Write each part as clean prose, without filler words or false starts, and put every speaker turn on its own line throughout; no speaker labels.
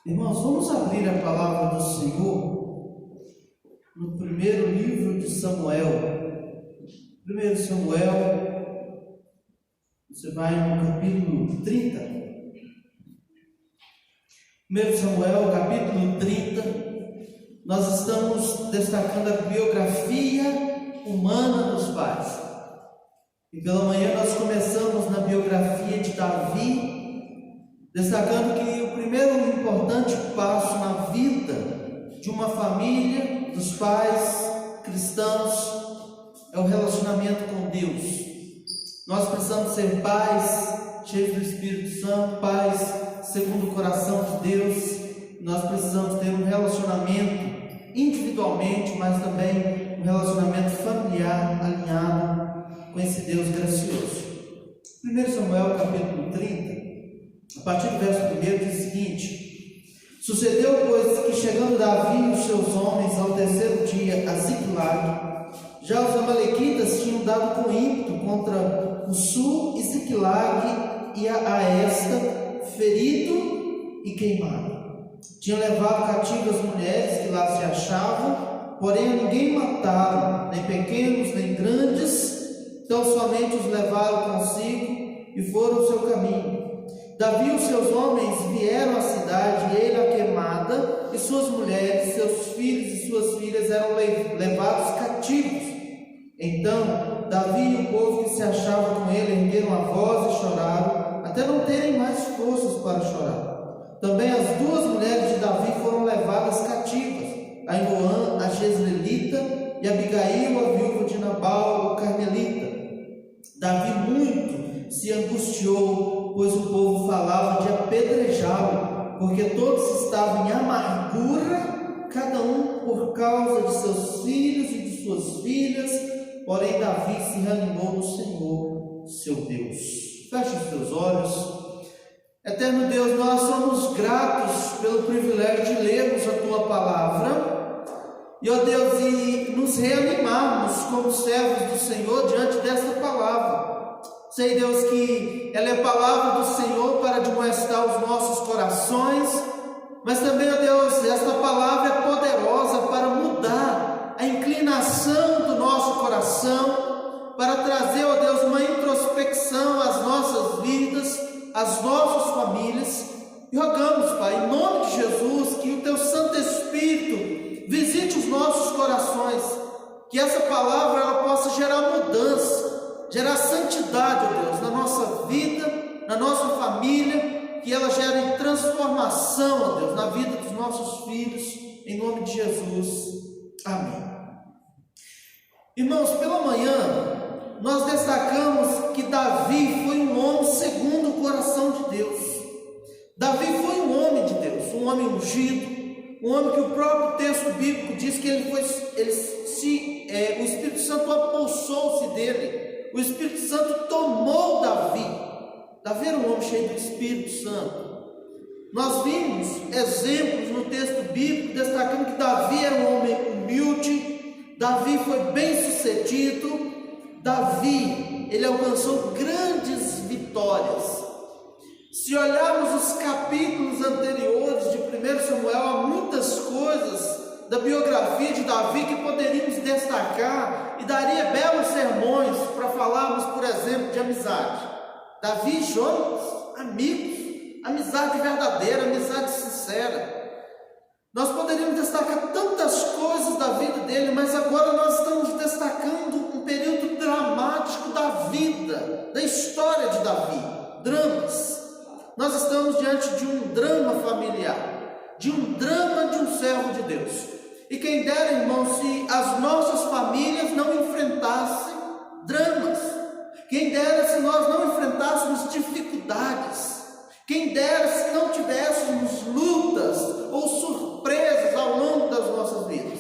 Irmãos, vamos abrir a palavra do Senhor no primeiro livro de Samuel. 1 Samuel, você vai no capítulo 30. 1 Samuel, capítulo 30, nós estamos destacando a biografia humana dos pais. E pela manhã nós começamos na biografia de Davi, destacando que o primeiro importante passo na vida de uma família, dos pais cristãos, é o relacionamento com Deus. Nós precisamos ser pais cheios do Espírito Santo, pais segundo o coração de Deus. Nós precisamos ter um relacionamento individualmente, mas também um relacionamento familiar alinhado com esse Deus gracioso. 1 Samuel capítulo 30, a partir do verso 1 diz o seguinte: Sucedeu, pois, que chegando Davi e os seus homens ao terceiro dia a Ziclag, já os amalequitas tinham dado com ímpeto contra o sul e Ziclag e a esta, ferido e queimado. Tinham levado cativas as mulheres que lá se achavam, porém a ninguém mataram, nem pequenos nem grandes, então somente os levaram consigo e foram o seu caminho. Davi e os seus homens vieram à cidade, e ele a queimada, e suas mulheres, seus filhos e suas filhas eram levados cativos. Então Davi e o povo que se achava com ele ergueram a voz e choraram, até não terem mais forças para chorar. Também as duas mulheres de Davi foram levadas cativas, Ainoã, a Jezreelita, e Abigail, a viúva de Nabal, o Carmelita. Davi muito se angustiou, pois o povo falava de apedrejá-lo, porque todos estavam em amargura, cada um por causa de seus filhos e de suas filhas. Porém Davi se reanimou no Senhor, seu Deus. Feche os teus olhos. Eterno Deus, nós somos gratos pelo privilégio de lermos a Tua Palavra, e ó Deus, e nos reanimarmos como servos do Senhor diante desta palavra. Sei, Deus, que ela é palavra do Senhor para admoestar os nossos corações, mas também, ó Deus, esta palavra é poderosa para mudar a inclinação do nosso coração, para trazer, ó Deus, uma introspecção às nossas vidas, às nossas famílias. E rogamos, Pai, em nome de Jesus, que o Teu Santo Espírito visite os nossos corações, que essa palavra ela possa gerar mudança, gerar santidade, ó Deus, na nossa vida, na nossa família, que ela gere transformação, ó Deus, na vida dos nossos filhos, em nome de Jesus. Amém. Irmãos, pela manhã, nós destacamos que Davi foi um homem segundo o coração de Deus. Davi foi um homem de Deus, um homem ungido, um homem que o próprio texto bíblico diz que o Espírito Santo apossou-se dele. O Espírito Santo tomou Davi. Davi era um homem cheio do Espírito Santo. Nós vimos exemplos no texto bíblico destacando que Davi era um homem humilde. Davi foi bem sucedido. Davi, ele alcançou grandes vitórias. Se olharmos os capítulos anteriores de 1 Samuel, há muitas coisas da biografia de Davi que poderíamos destacar e daria belos sermões para falarmos, por exemplo, de amizade. Davi e Jonas, amigos, amizade verdadeira, amizade sincera. Nós poderíamos destacar tantas coisas da vida dele, mas agora nós estamos destacando um período dramático da vida, da história de Davi, dramas. Nós estamos diante de um drama familiar, de um drama de um servo de Deus. E quem dera, irmãos, se as nossas famílias não enfrentassem dramas, quem dera se nós não enfrentássemos dificuldades, quem dera se não tivéssemos lutas ou surpresas ao longo das nossas vidas.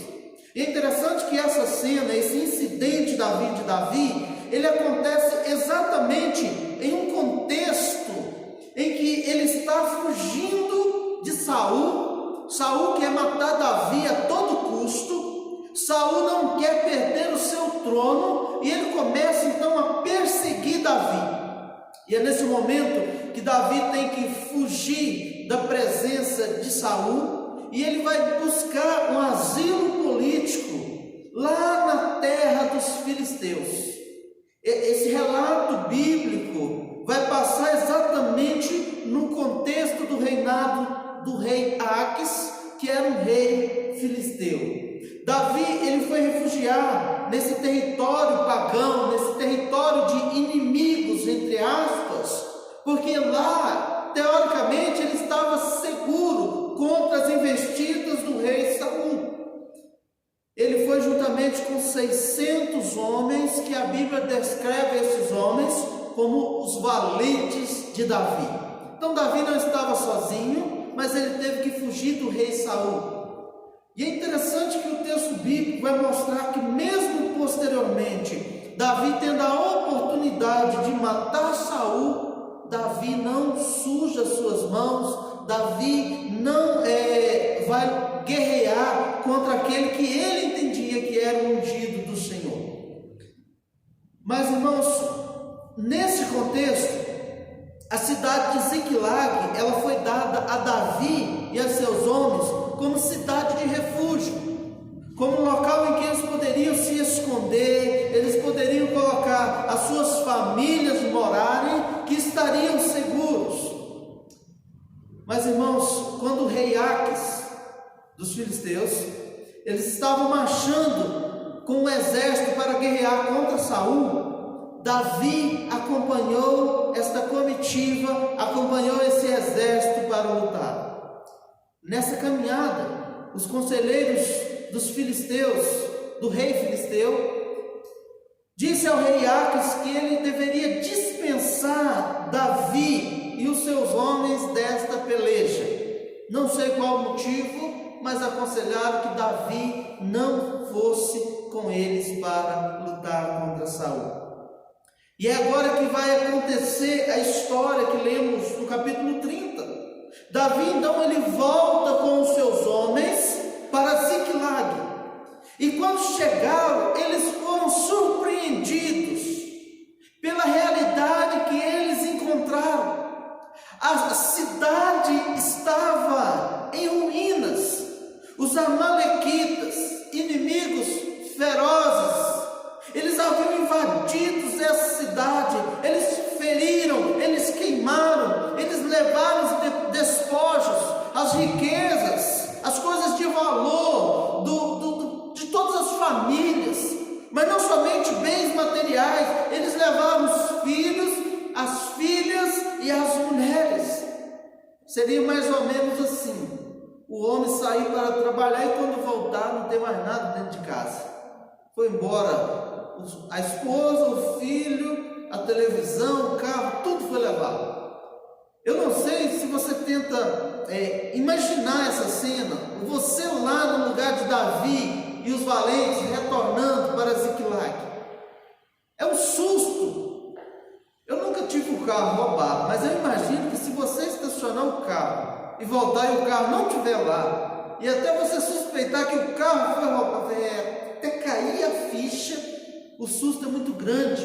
E é interessante que essa cena, esse incidente da vida de Davi, ele acontece exatamente em um contexto em que ele está fugindo de Saul. Saul quer matar Davi a todo custo. Saul não quer perder o seu trono e ele começa então a perseguir Davi. E é nesse momento que Davi tem que fugir da presença de de Saul, e ele vai buscar um asilo político lá na terra dos filisteus. Esse relato bíblico vai passar exatamente no contexto do reinado do rei Aques, que era um rei filisteu. Davi, ele foi refugiar nesse território pagão, nesse território de inimigos, entre aspas, porque lá, teoricamente, ele estava seguro contra as investidas do rei Saul. Ele foi juntamente com 600 homens, que a Bíblia descreve esses homens como os valentes de Davi. Então Davi não estava sozinho, mas ele teve que fugir do rei Saul. E é interessante que o texto bíblico vai mostrar que mesmo posteriormente, Davi tendo a oportunidade de matar Saul, Davi não suja suas mãos, Davi não vai guerrear contra aquele que ele entendia que era o ungido do Senhor. Mas, irmãos, nesse contexto, a cidade de Ziclag, ela foi dada a Davi e a seus homens como cidade de refúgio, como um local em que eles poderiam se esconder, eles poderiam colocar as suas famílias morarem, que estariam seguros. Mas, irmãos, quando o rei Aques dos filisteus, eles estavam marchando com um exército para guerrear contra Saul, Davi acompanhou esta comitiva, acompanhou esse exército para lutar. Nessa caminhada, os conselheiros dos filisteus, do rei filisteu, disse ao rei Aques que ele deveria dispensar Davi e os seus homens desta peleja. Não sei qual o motivo, mas aconselharam que Davi não fosse com eles para lutar contra Saul. E é agora que vai acontecer a história que lemos no capítulo 30. Davi, então, ele volta com os seus homens para Ziclag. E quando chegaram, eles foram surpreendidos pela realidade que eles encontraram. A cidade estava em ruínas. Os amalequitas, inimigos ferozes, eles haviam invadido essa cidade, eles feriram, eles queimaram, eles levaram os despojos, as riquezas, as coisas de valor de todas as famílias, mas não somente bens materiais, eles levaram os filhos, as filhas e as mulheres. Seria mais ou menos assim: o homem sair para trabalhar e quando voltar não tem mais nada dentro de casa. Foi embora a esposa, o filho, a televisão, o carro, tudo foi levado. Eu não sei se você tenta imaginar essa cena, você lá no lugar de Davi e os valentes retornando para Ziclag. É um susto. Eu nunca tive um carro roubado, mas eu imagino que se você estacionar o carro e voltar e o carro não estiver lá, e até você suspeitar que o carro foi roubado, até cair a ficha, o susto é muito grande.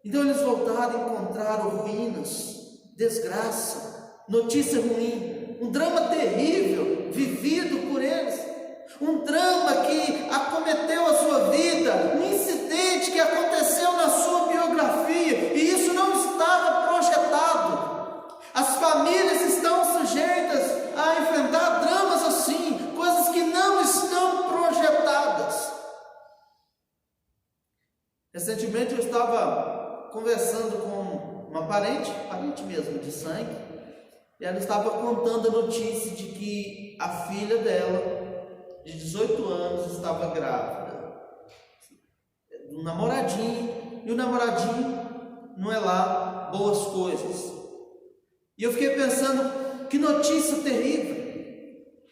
Então eles voltaram e encontraram ruínas, desgraça, notícia ruim, um drama terrível vivido por eles, um drama que acometeu a sua vida, um incidente que aconteceu na sua biografia, e isso não estava projetado. As famílias estão sujeitas a enfrentar dramas assim, coisas que não estão projetadas. Recentemente eu estava conversando com uma parente mesmo, de sangue, e ela estava contando a notícia de que a filha dela, de 18 anos, estava grávida, um namoradinho, e o namoradinho não é lá boas coisas. E eu fiquei pensando, que notícia terrível.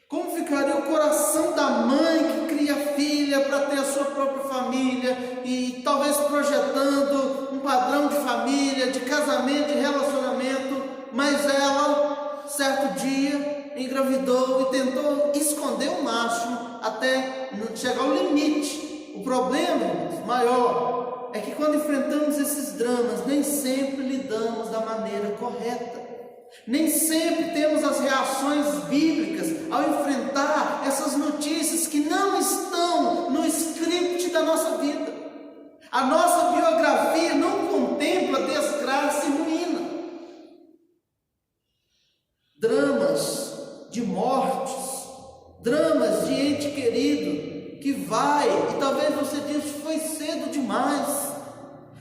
Como ficaria o coração da mãe que cria a filha para ter a sua própria família e talvez projetando um padrão de família, de casamento, de relacionamento, mas ela, certo dia, engravidou e tentou esconder o macho até chegar ao limite. O problema maior é que quando enfrentamos esses dramas, nem sempre lidamos da maneira correta. Nem sempre temos as reações bíblicas ao enfrentar essas notícias que não estão no script da nossa vida. A nossa biografia não contempla desgraça e ruína. Dramas de mortes, dramas de ente querido que vai, e talvez você diz, foi cedo demais,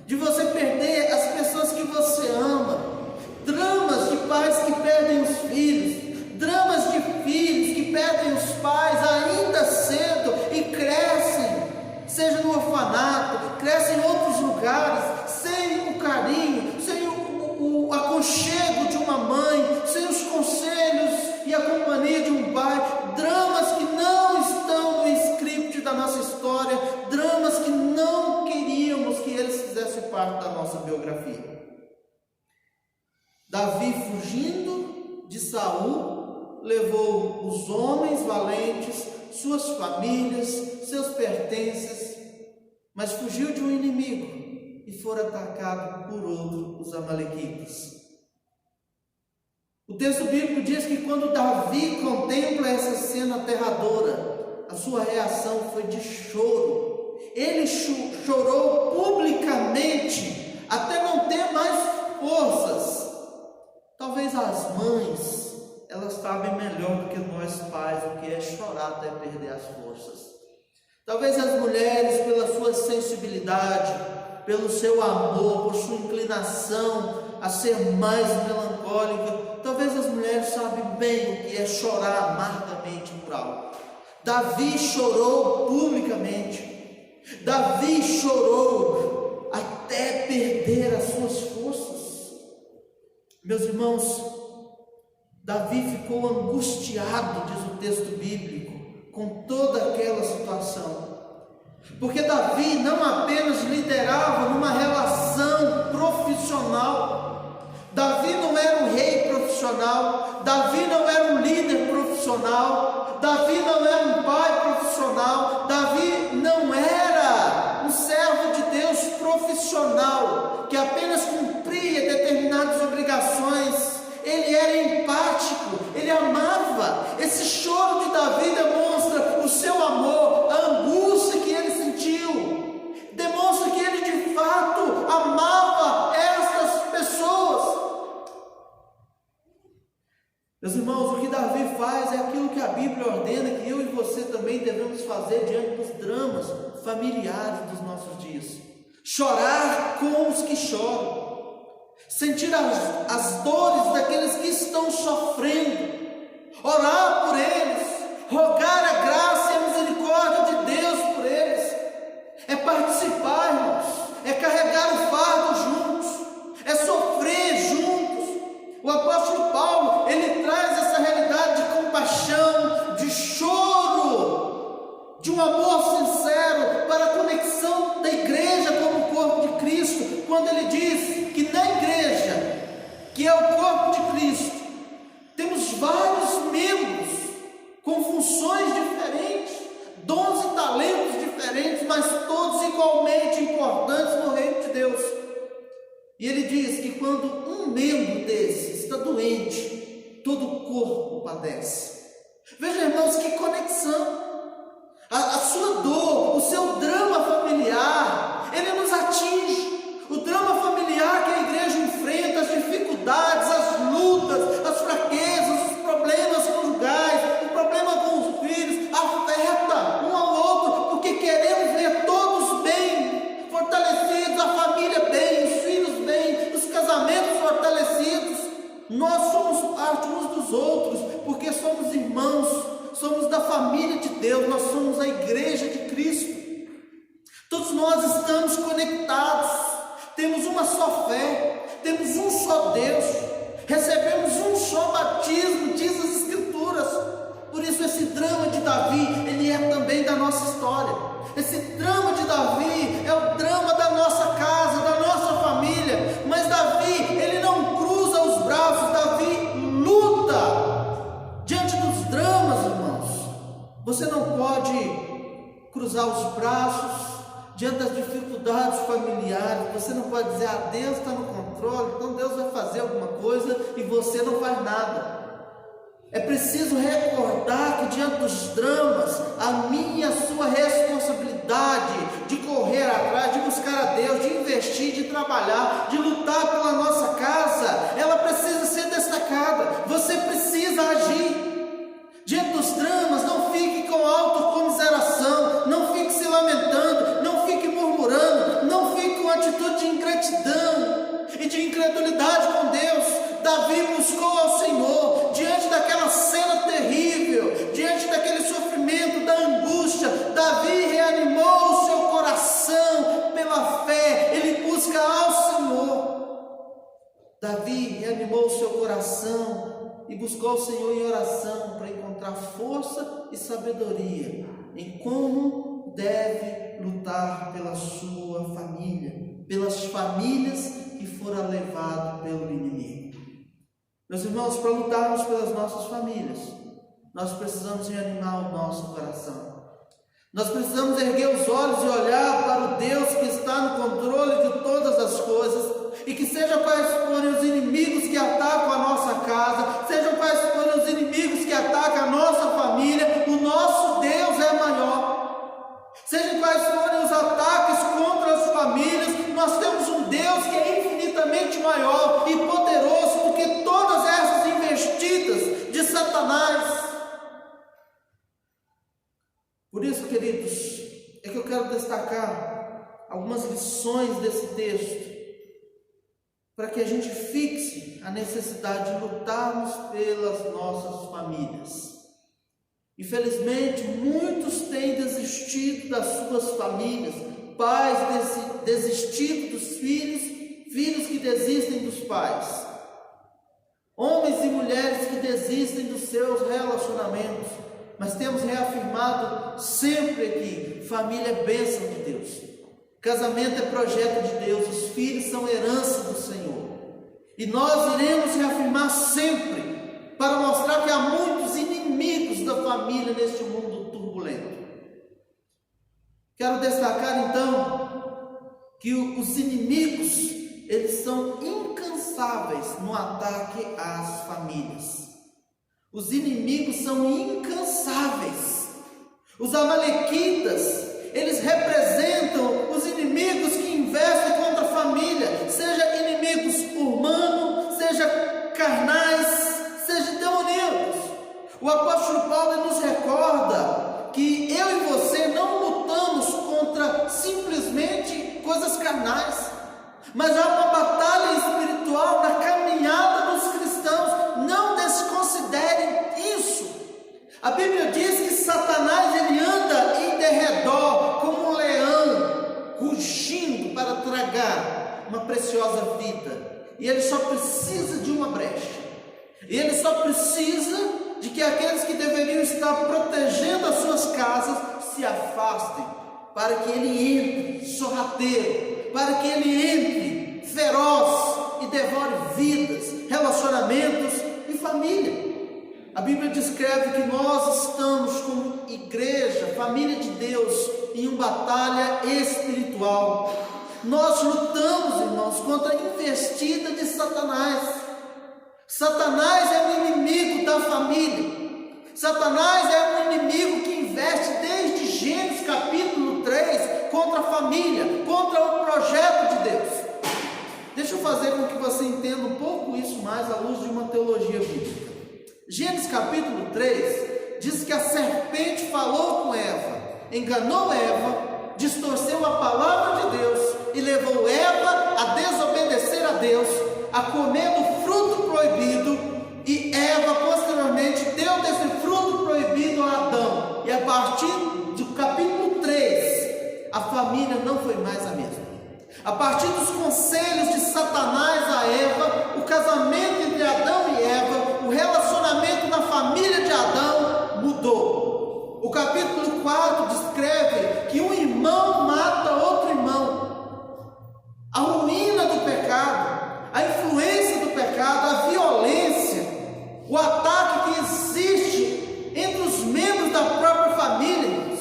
de você perder as pessoas que você ama. Dramas de pais que perdem os filhos, dramas de filhos que perdem os pais ainda cedo e crescem, seja no orfanato, crescem em outros lugares, sem o carinho, sem o aconchego de uma mãe, sem os conselhos e a companhia de um pai. Dramas que não estão no script da nossa história, dramas que não queríamos que eles fizessem parte da nossa biografia. Davi, fugindo de Saul, levou os homens valentes, suas famílias, seus pertences, mas fugiu de um inimigo e foi atacado por outro, os amalequitas. O texto bíblico diz que quando Davi contempla essa cena aterradora, a sua reação foi de choro. Ele chorou publicamente até não ter mais forças. Talvez as mães, elas sabem melhor do que nós pais o que é chorar até perder as forças. Talvez as mulheres, pela sua sensibilidade, pelo seu amor, por sua inclinação a ser mais melancólica, talvez as mulheres sabem bem o que é chorar amargamente por algo. Davi chorou publicamente. Davi chorou até perder as suas forças. Meus irmãos, Davi ficou angustiado, diz o texto bíblico, com toda aquela situação. Porque Davi não apenas liderava numa relação profissional. Davi não era um rei profissional. Davi não era um líder profissional. Davi não era um pai profissional. Davi não era um servo de Deus profissional, que apenas cumpria determinadas obrigações. Ele era empático, ele amava. Esse choro de Davi demonstra o seu amor, a angústia que ele sentiu, demonstra que ele de fato amava essas pessoas. Meus irmãos, o que Davi faz é aquilo que a Bíblia ordena que eu e você também devemos fazer diante dos dramas familiares dos nossos dias: chorar com os que choram, sentir as dores daqueles que estão sofrendo, orar por eles, rogar a graça e a misericórdia de Deus por eles. É participar, irmãos, é carregar o fardo juntos, é sofrer juntos. O apóstolo Paulo, ele traz essa realidade de compaixão, de choro, de um amor sincero para a conexão da igreja como o corpo de Cristo, quando ele diz que na igreja, que é o corpo de Cristo, temos vários membros com funções diferentes, dons e talentos diferentes, mas todos igualmente importantes no reino de Deus. E ele diz que quando um membro desse está doente, todo o corpo padece. Veja, irmãos, que conexão. A sua dor, o seu drama familiar, ele nos atinge. O drama familiar que a igreja enfrenta, as dificuldades, as lutas, as fraquezas, os problemas conjugais, o problema com os filhos, afeta um ao outro, porque queremos ver todos bem, fortalecidos, a família bem, os filhos bem, os casamentos fortalecidos. Nós somos parte uns dos outros, porque somos irmãos, somos da família de Deus, nós somos a igreja de Cristo. Todos nós estamos conectados, temos uma só fé, temos um só Deus, recebemos um só batismo, diz as Escrituras. Por isso esse drama de Davi, ele é também da nossa história. Esse drama de Davi é o drama da nossa casa, da nossa família. Mas Davi, ele não cruza os braços, Davi luta diante dos dramas, irmãos. Você não pode cruzar os braços, diante das dificuldades familiares, você não pode dizer, Deus está no controle, então Deus vai fazer alguma coisa e você não faz nada. É preciso recordar que diante dos dramas, a minha e a sua responsabilidade de correr atrás, de buscar a Deus, de investir, de trabalhar, de lutar pela nossa casa, ela precisa ser destacada. Você precisa agir. Diante dos dramas, não fique com autocomiseração, não fique se lamentando, não fique murmurando, não fique com atitude de ingratidão e de incredulidade com Deus. Davi buscou ao Senhor, diante daquela cena terrível, diante daquele sofrimento, da angústia, Davi reanimou o seu coração pela fé, ele busca ao Senhor. Davi reanimou o seu coração e buscou o Senhor em oração para encontrar força e sabedoria em como deve lutar pela sua família, pelas famílias que foram levadas pelo inimigo. Meus irmãos, para lutarmos pelas nossas famílias, nós precisamos reanimar o nosso coração. Nós precisamos erguer os olhos e olhar para o Deus que está no controle de todas as coisas, e que sejam quais forem os inimigos que atacam a nossa casa, sejam quais forem os inimigos que atacam a nossa família, o nosso Deus é maior. Sejam quais forem os ataques contra as famílias, nós temos um Deus que é infinitamente maior e poderoso do que todas essas investidas de Satanás. Por isso, queridos, é que eu quero destacar algumas lições desse texto, para que a gente fixe a necessidade de lutarmos pelas nossas famílias. Infelizmente, muitos têm desistido das suas famílias, pais desistindo dos filhos, filhos que desistem dos pais, homens e mulheres que desistem dos seus relacionamentos. Mas temos reafirmado sempre aqui, família é bênção de Deus, casamento é projeto de Deus, os filhos são herança do Senhor, e nós iremos reafirmar sempre, para mostrar que há muitos inimigos da família neste mundo turbulento. Quero destacar então que os inimigos, eles são incansáveis no ataque às famílias. Os inimigos são incansáveis. Os amalequitas, eles representam os inimigos que investem contra a família, seja inimigos humanos, seja carnais, seja demoníacos. O apóstolo Paulo nos recorda que eu e você não lutamos contra simplesmente coisas carnais, mas há uma batalha espiritual na caminhada dos cristãos. Não desconsiderem isso. A Bíblia diz que Satanás ele anda em derredor como um leão, rugindo para tragar uma preciosa vida, e ele só precisa de uma brecha, e ele só precisa de que aqueles que deveriam estar protegendo as suas casas se afastem, para que ele entre sorrateiro, para que ele entre feroz e devore vidas, relacionamentos e família. A Bíblia descreve que nós estamos como igreja, família de Deus, em uma batalha espiritual. Nós lutamos, irmãos, contra a investida de Satanás. Satanás é um inimigo da família. Satanás é um inimigo que investe desde Gênesis capítulo 3 contra a família, contra o projeto de Deus. Deixa eu fazer com que você entenda um pouco isso mais à luz de uma teologia bíblica. Gênesis capítulo 3 diz que a serpente falou com Eva, enganou Eva, distorceu a palavra de Deus e levou Eva a desobedecer a Deus, a comer do fruto proibido, e Eva posteriormente deu desse fruto proibido a Adão, e a partir do capítulo 3 a família não foi mais a mesma. A partir dos conselhos de Satanás a Eva, o casamento entre Adão e Eva, o relacionamento na família de Adão mudou. O capítulo 4 descreve que um irmão mata outro irmão. A ruína do pecado, a influência do pecado, a violência, o ataque que existe entre os membros da própria família, irmãos.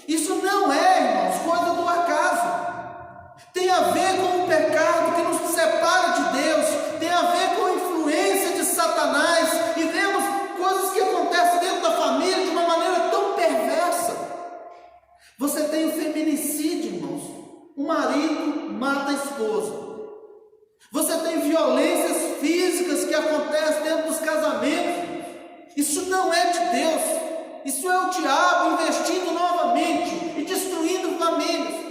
Isso não é, irmãos, coisa do acaso. Isso é o diabo investindo novamente e destruindo famílias.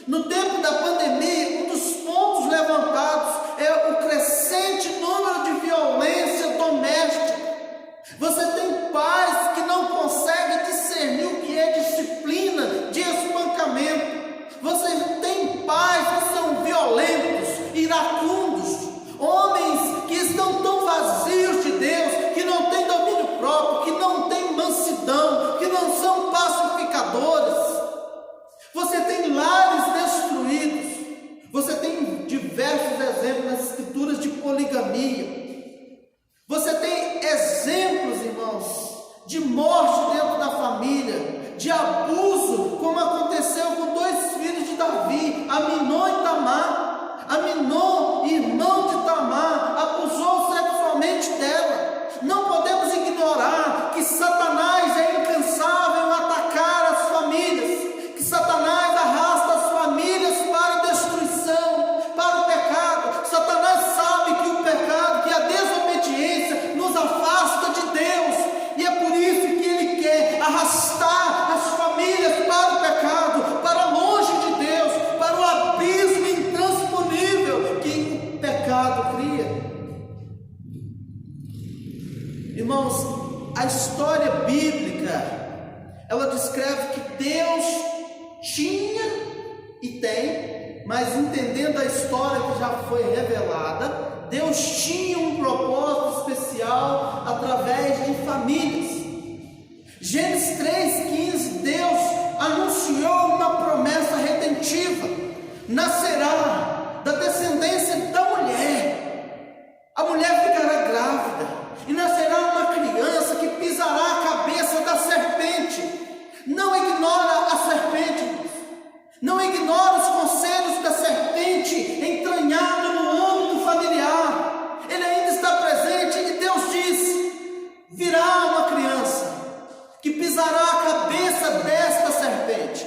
No tempo da pandemia, um dos pontos levantados é o crescente número de violência doméstica. Você tem pais que não conseguem discernir o que é disciplina de espancamento. Você tem pais que são violentos, iracundos, homens que estão tão vazios de Deus, que não têm domínio próprio, que não têm mansidão, que não são pacificadores. Você tem lares destruídos. Você tem diversos exemplos nas escrituras de poligamia. Você tem exemplos, irmãos, de morte dentro da família, de abuso, como aconteceu com 2 filhos de Davi, Aminon e Tamar. Aminon, irmão de Tamar, abusou sexualmente dela. Não podemos ignorar que Satanás é incansável em atacar as famílias, que Satanás arrasta as famílias para a destruição, para o pecado. Satanás sabe que o pecado, que a desobediência nos afasta de Deus, e é por isso que ele quer arrastar as famílias para o pecado, para longe de Deus, para o abismo intransponível que o pecado cria. Irmãos, a história bíblica, ela descreve que Deus tinha e tem, mas entendendo a história que já foi revelada, Deus tinha um propósito especial através de famílias. Gênesis 3,15, Deus anunciou uma promessa redentiva: nascerá da descendência da mulher, a mulher ficará grávida, e nascerá uma criança que pisará a cabeça da serpente. Não ignora a serpente, não ignora os conselhos da serpente entranhado no âmbito familiar. Ele ainda está presente, e Deus diz: virá uma criança que pisará a cabeça desta serpente.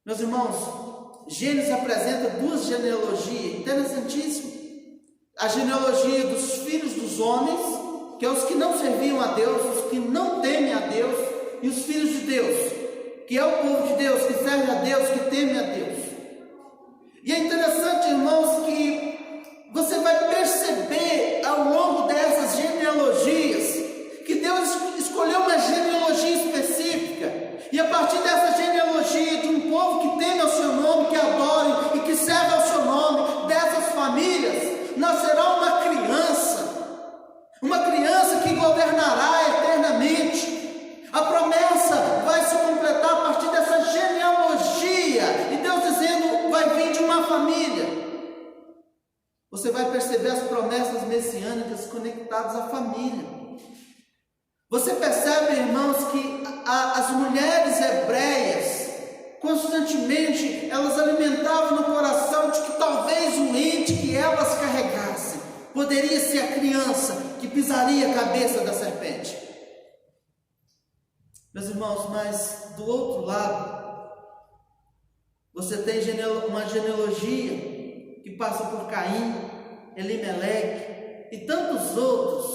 Meus irmãos, Gênesis apresenta 2 genealogias interessantíssimas. A genealogia dos filhos dos homens, que é os que não serviam a Deus, os que não temem a Deus, e os filhos de Deus, que é o povo de Deus, que serve a Deus, que teme a Deus. E é interessante, irmãos, que você vai perceber ao longo dessas genealogias que Deus escolheu uma genealogia específica, e a partir dessa genealogia de um povo que teme ao seu nome, que adore e que serve ao seu nome, dessas famílias nascerá uma criança que governará eternamente. A promessa vai se completar a partir dessa genealogia, e Deus dizendo: vai vir de uma família. Você vai perceber as promessas messiânicas conectadas à família. Você percebe, irmãos, que as mulheres hebreias, constantemente, elas alimentavam no coração de que talvez o ente que elas carregassem poderia ser a criança que pisaria a cabeça da serpente. Meus irmãos, mas do outro lado, você tem uma genealogia que passa por Caim, Elimeleque e tantos outros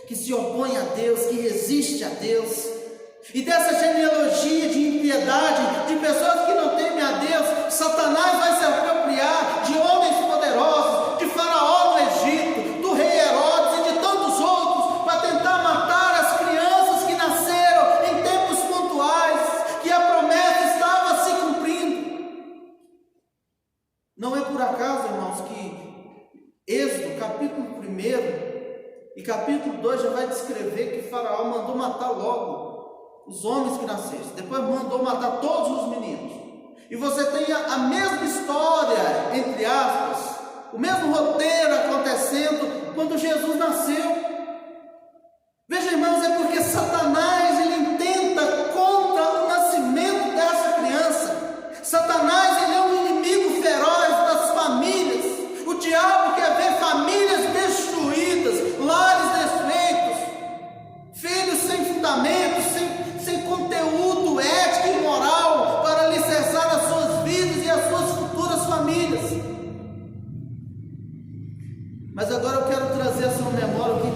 que se opõem a Deus, que resistem a Deus. E dessa genealogia de impiedade, de pessoas que não temem a Deus, Satanás vai se apropriar de homens poderosos, de Faraó no Egito, do rei Herodes e de tantos outros, para tentar matar as crianças que nasceram em tempos pontuais, que a promessa estava se cumprindo. Não é por acaso, irmãos, que Êxodo, capítulo 1 e capítulo 2 já vai descrever que Faraó mandou matar logo os homens que nasceram, depois mandou matar todos os meninos. E você tem a mesma história, entre aspas, o mesmo roteiro acontecendo quando Jesus nasceu. Veja, irmãos, é porque Satanás, ele intenta contra o nascimento dessa criança. Satanás, ele é um inimigo feroz das famílias. O diabo quer ver famílias destruídas, lares desfeitos, filhos sem fundamento, sem conteúdo ético e moral para alicerçar as suas vidas e as suas futuras famílias. Mas agora eu quero trazer a sua memória o que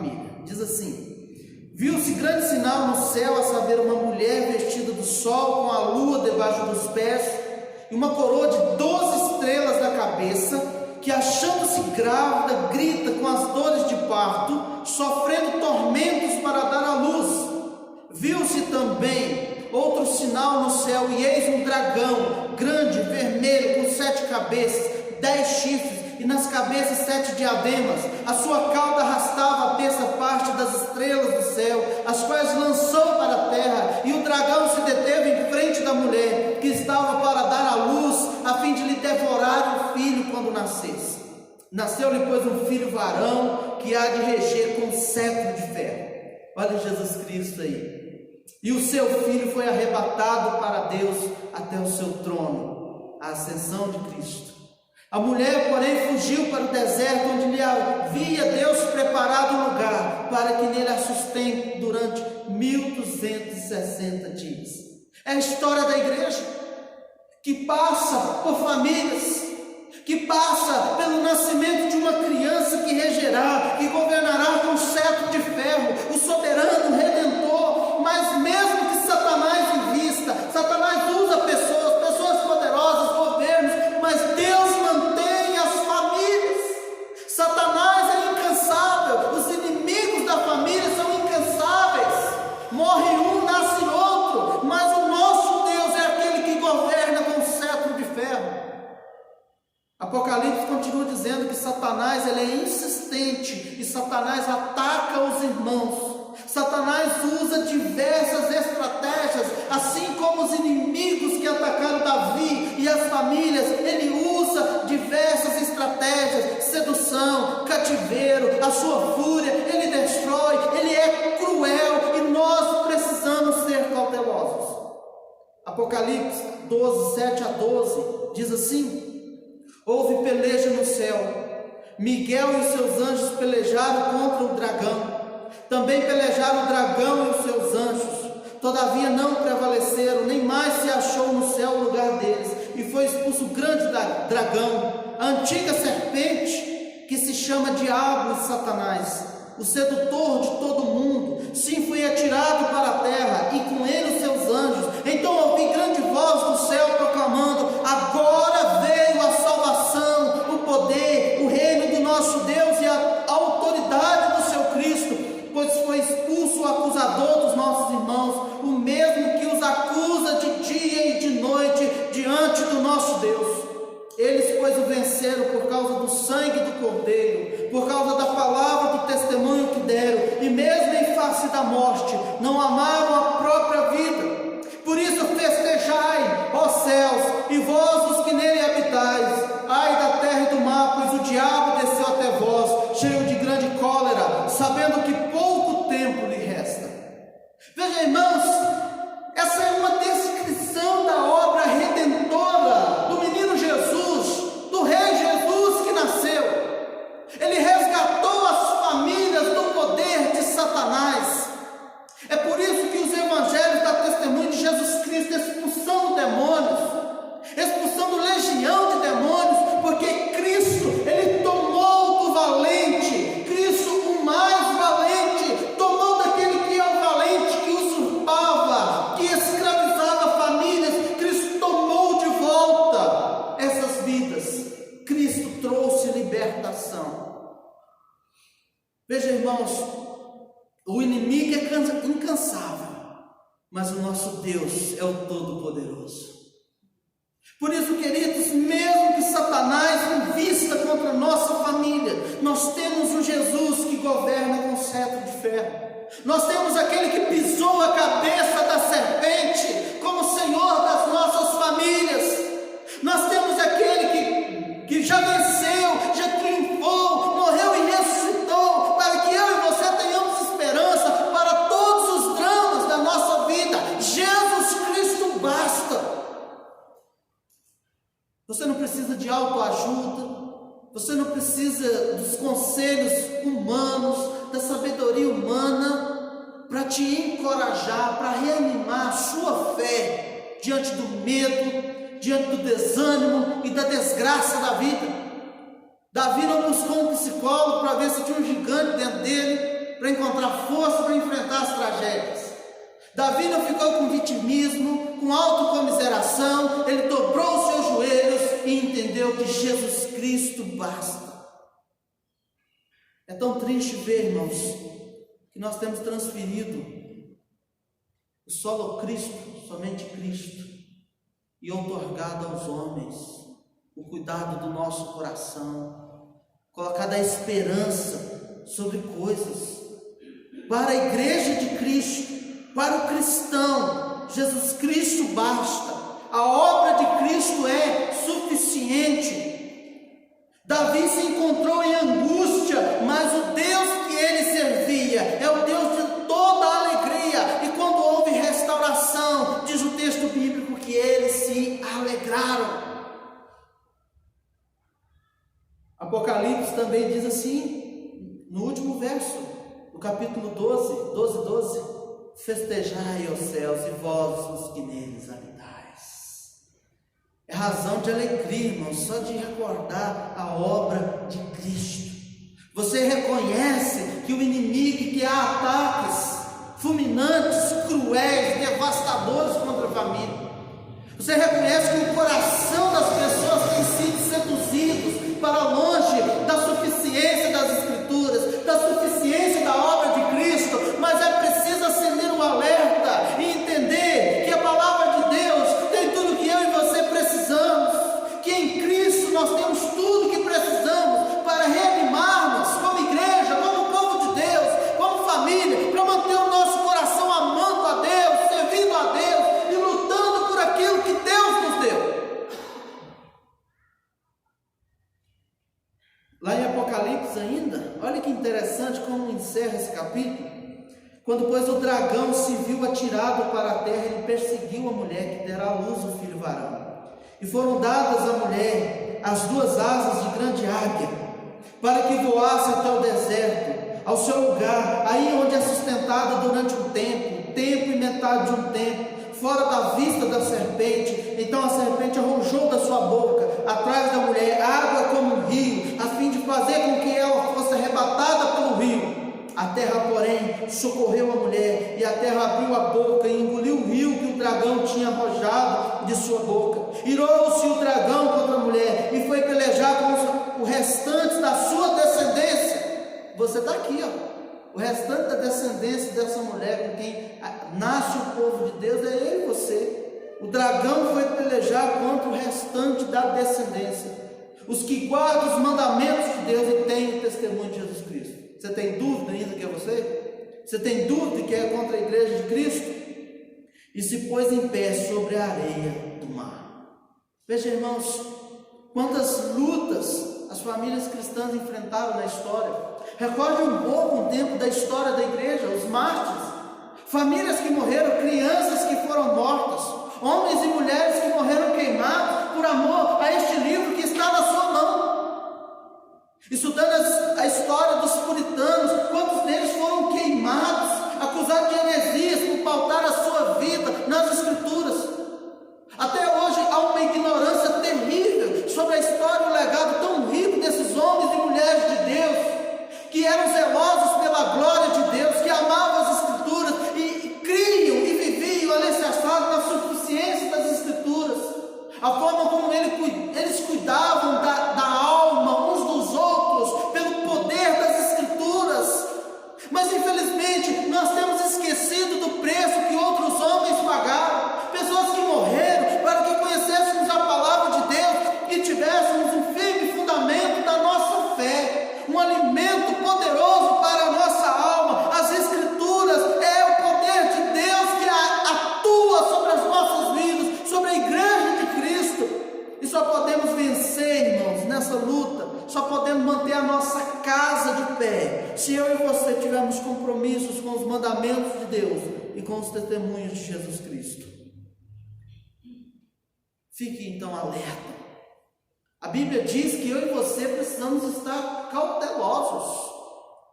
família. Diz assim: viu-se grande sinal no céu, a saber, uma mulher vestida do sol, com a lua debaixo dos pés, e uma coroa de 12 estrelas na cabeça, que, achando-se grávida, grita com as dores de parto, sofrendo tormentos para dar à luz. Viu-se também outro sinal no céu, e eis um dragão, grande, vermelho, com 7 cabeças, 10 chifres, e nas cabeças 7 diademas. A sua cauda arrastava a terça parte das estrelas do céu, as quais lançou para a terra, e o dragão se deteve em frente da mulher, que estava para dar à luz, a fim de lhe devorar o filho quando nascesse. Nasceu-lhe, pois, um filho varão, que há de reger com cetro de ferro. Olha Jesus Cristo aí. E o seu filho foi arrebatado para Deus até o seu trono, a ascensão de Cristo. A mulher, porém, fugiu para o deserto, onde lhe havia Deus preparado um lugar, para que nele a sustente durante 1260 dias. É a história da igreja, que passa por famílias, que passa pelo nascimento de uma criança que regerá, que governará com cetro de ferro, o soberano Redentor. Mas mesmo que Satanás invista, Satanás usa pessoas poderosas, governos, mas Deus mantém as famílias. Satanás é incansável, os inimigos da família são incansáveis. Morre um, nasce outro, mas o nosso Deus é aquele que governa com cetro de ferro. Apocalipse continua dizendo que Satanás ele é insistente, e Satanás ataca os irmãos. Satanás usa diversas estratégias, assim como os inimigos que atacaram Davi e as famílias. Ele usa diversas estratégias: sedução, cativeiro, a sua fúria. Ele destrói, ele é cruel, e nós precisamos ser cautelosos. Apocalipse 12, 7 a 12 diz assim: houve peleja no céu, Miguel e os seus anjos pelejaram contra o dragão. Também pelejaram o dragão e os seus anjos, todavia não prevaleceram, nem mais se achou no céu o lugar deles, e foi expulso o grande dragão, a antiga serpente, que se chama Diabo e Satanás, o sedutor de todo mundo. Sim, foi atirado para a terra, e com ele os seus anjos. Então ouvi grande voz do céu proclamando: agora veio a salvação, o poder, o reino do nosso Deus e a autoridade do seu Cristo, pois foi expulso o acusador dos nossos irmãos, o mesmo que os acusa de dia e de noite diante do nosso Deus. Eles, pois, o venceram por causa do sangue do Cordeiro, por causa da palavra do testemunho que deram, e mesmo em face da morte, não amaram a própria vida. Por isso festejai, ó céus, e vós os que nele habitais. Ai da terra e do mar, pois o diabo desceu até vós, cheio de grande cólera, sabendo que pouco tempo lhe resta. Veja, irmãos, essa é uma descrição da obra redentora do menino Jesus, do rei Jesus que nasceu. Ele resgatou as famílias do poder de Satanás. É por isso que os evangelhos dão testemunho de Jesus Cristo expulsando demônios, expulsando legião de demônios, porque Cristo, ele tomou do valente, Cristo o mais valente, tomou daquele que é o valente, que usurpava, que escravizava famílias. Cristo tomou de volta essas vidas. Cristo trouxe libertação. Veja, irmãos, o inimigo é incansável, mas o nosso Deus é o Todo-Poderoso. Por isso, queridos, mesmo que Satanás invista contra a nossa família, nós temos um Jesus que governa com cetro de ferro. Nós temos aquele que pisou a cabeça da serpente como Senhor das nossas famílias. Nós temos aquele que já venceu, já triunfou, morreu e ressuscitou, para que eu e você tenhamos esperança para todos os dramas da nossa vida. Jesus Cristo basta. Você não precisa de autoajuda, você não precisa dos conselhos humanos, da sabedoria humana para te encorajar, para reanimar a sua fé diante do medo, diante do desânimo e da desgraça da vida. Davi não buscou um psicólogo para ver se tinha um gigante dentro dele, para encontrar força para enfrentar as tragédias. Davi não ficou com vitimismo, com autocomiseração, ele dobrou os seus joelhos e entendeu que Jesus Cristo basta. É tão triste ver, irmãos, que nós temos transferido o solo Cristo, somente Cristo, e outorgado aos homens o cuidado do nosso coração, colocado a esperança sobre coisas. Para a igreja de Cristo, para o cristão, Jesus Cristo basta, a obra de Cristo é suficiente. Davi se encontrou em angústia, mas o Deus que ele servia é o Deus de toda a alegria, e quando houve restauração, diz o texto bíblico que eles se alegraram. Apocalipse também diz assim, no último verso, no capítulo 12, festejai os céus e vós os que neles habitais. É razão de alegria, irmãos, só de recordar a obra de Cristo. Você reconhece que o inimigo quer ataques fulminantes, cruéis, devastadores contra a família. Você reconhece que o coração das pessoas tem sido seduzido para longe da suficiência das Escrituras, da suficiência da obra de Cristo, mas é preciso acender um alerta e entender que a palavra de Deus tem tudo que eu e você precisamos, que em Cristo nós temos tudo que precisamos para reanimarmos como igreja, como povo de Deus, como família, para manter o nosso coração amando a Deus, servindo a Deus e lutando por aquilo que Deus nos deu. Lá em Apocalipse ainda, olha que interessante como encerra esse capítulo. Quando, pois, o dragão se viu atirado para a terra, ele perseguiu a mulher que dera à luz o filho varão. E foram dadas à mulher as duas asas de grande águia, para que voasse até o deserto, ao seu lugar, aí onde é sustentada durante um tempo e metade de um tempo, fora da vista da serpente. Então a serpente arrojou da sua boca, atrás da mulher, água como um rio, a fim de fazer com que ela fosse arrebatada pelo rio. A terra, porém, socorreu a mulher, e a terra abriu a boca e engoliu o rio que o dragão tinha arrojado de sua boca. Irou-se o dragão contra a mulher e foi pelejar com os restantes da sua descendência. Você está aqui, ó. O restante da descendência dessa mulher, com quem nasce o povo de Deus, é eu e você. O dragão foi pelejar contra o restante da descendência, os que guardam os mandamentos de Deus e têm o testemunho de Jesus Cristo. Você tem dúvida ainda que é você? Você tem dúvida que é contra a igreja de Cristo? E se pôs em pé sobre a areia do mar. Veja, irmãos, quantas lutas as famílias cristãs enfrentaram na história. Recorde um pouco um tempo da história da igreja, os mártires, famílias que morreram, crianças que foram mortas, homens e mulheres que morreram queimados por amor a este livro que está na sua mão. Estudando a história dos puritanos, quantos deles foram queimados, acusados de heresias por pautar a sua vida nas Escrituras. Até hoje há uma ignorância terrível sobre a história e o legado tão rico desses homens e mulheres de Deus, que eram zelosos pela glória de Deus, que amavam as Escrituras e criam e viviam alicerçados na suficiência das Escrituras. A forma como eles cuidavam da alma uns dos outros pelo poder das Escrituras. Mas infelizmente nós temos esquecido do preço que outros homens pagaram, pessoas que morreram para que conhecêssemos a palavra de Deus e tivéssemos um firme fundamento da nossa fé, um alimento poderoso para a nossa alma. As Escrituras é o poder de Deus que atua sobre as nossas vidas, sobre a igreja de Cristo. E só podemos vencer, irmãos, nessa luta, só podemos manter a nossa casa de pé, se eu e você tivermos compromissos com os mandamentos de Deus e com os testemunhos de Jesus Cristo. Fique então alerta. A Bíblia diz que eu e você precisamos estar cautelosos.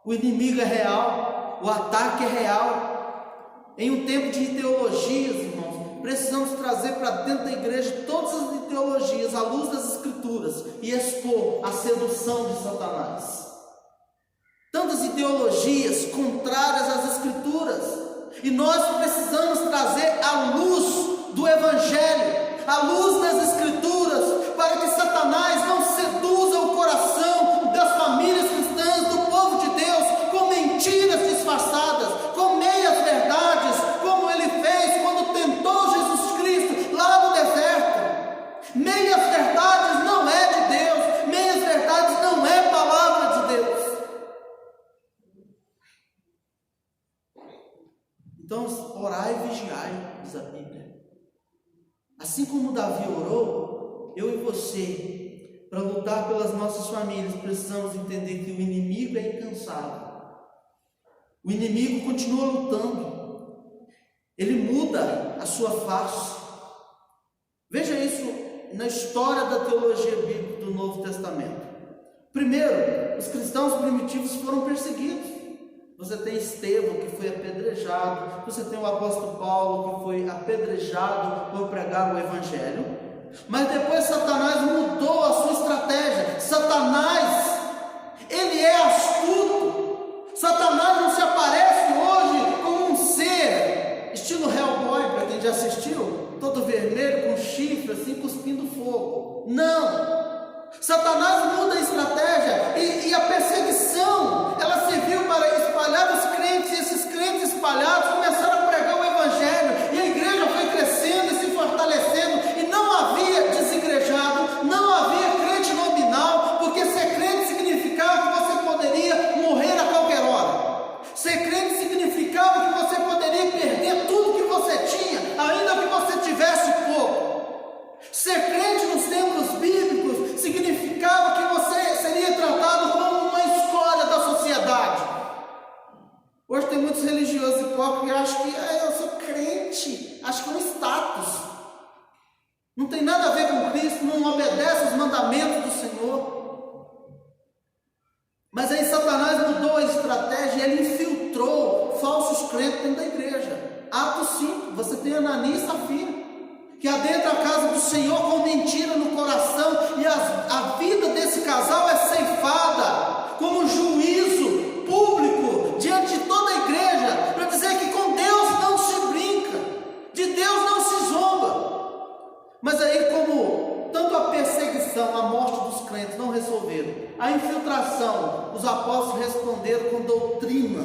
O inimigo é real, o ataque é real. Em um tempo de ideologias, irmãos, precisamos trazer para dentro da igreja todas as ideologias à luz das Escrituras e expor a sedução de Satanás. Tanto tantas ideologias contrárias às Escrituras, e nós precisamos trazer a luz do Evangelho, a luz das Escrituras, para que Satanás não seduza o coração das famílias cristãs, do povo de Deus, com mentiras disfarçadas, com meias verdades, como ele fez quando tentou Jesus Cristo lá no deserto. Meias verdades não é de Deus, meias verdades não é palavra de Deus. Então, orai e vigiai, diz a Bíblia. Assim como Davi orou, eu e você, para lutar pelas nossas famílias, precisamos entender que o inimigo é incansável. O inimigo continua lutando. Ele muda a sua face. Veja isso na história da teologia bíblica do Novo Testamento. Primeiro, os cristãos primitivos foram perseguidos. Você tem Estevão, que foi apedrejado. Você tem o apóstolo Paulo, que foi apedrejado por pregar o Evangelho. Mas depois Satanás mudou a sua estratégia. Satanás, ele é astuto. Satanás não se aparece hoje como um ser estilo Hellboy, para quem já assistiu, todo vermelho, com chifre, assim, cuspindo fogo. Não! Satanás muda a estratégia e a perseguição, ela serviu para espalhar os crentes, e esses crentes espalhados começaram a pregar o Evangelho, e a igreja foi crescendo e se fortalecendo, e não havia desigrejado, não havia crente nominal, porque ser crente significava que você poderia morrer a qualquer hora. Ser crente significava que você poderia perder tudo que você tinha, ainda que você tivesse pouco. Ser crente nos tempos bíblicos significava que você seria tratado como uma escória da sociedade. Hoje tem muitos religiosos hipócritas que acham que eu sou crente, acho que é um status. Não tem nada a ver com Cristo, não obedece os mandamentos do Senhor. Mas aí Satanás mudou a estratégia e ele infiltrou falsos crentes dentro da igreja. Atos 5, você tem Ananias e Safira, que adentra a casa do Senhor com mentira no coração, e a vida desse casal é ceifada como juízo público diante de toda a igreja, para dizer que com Deus não se brinca, de Deus não se zomba. Mas aí, como tanto a perseguição, a morte dos crentes não resolveram, a infiltração, os apóstolos responderam com doutrina,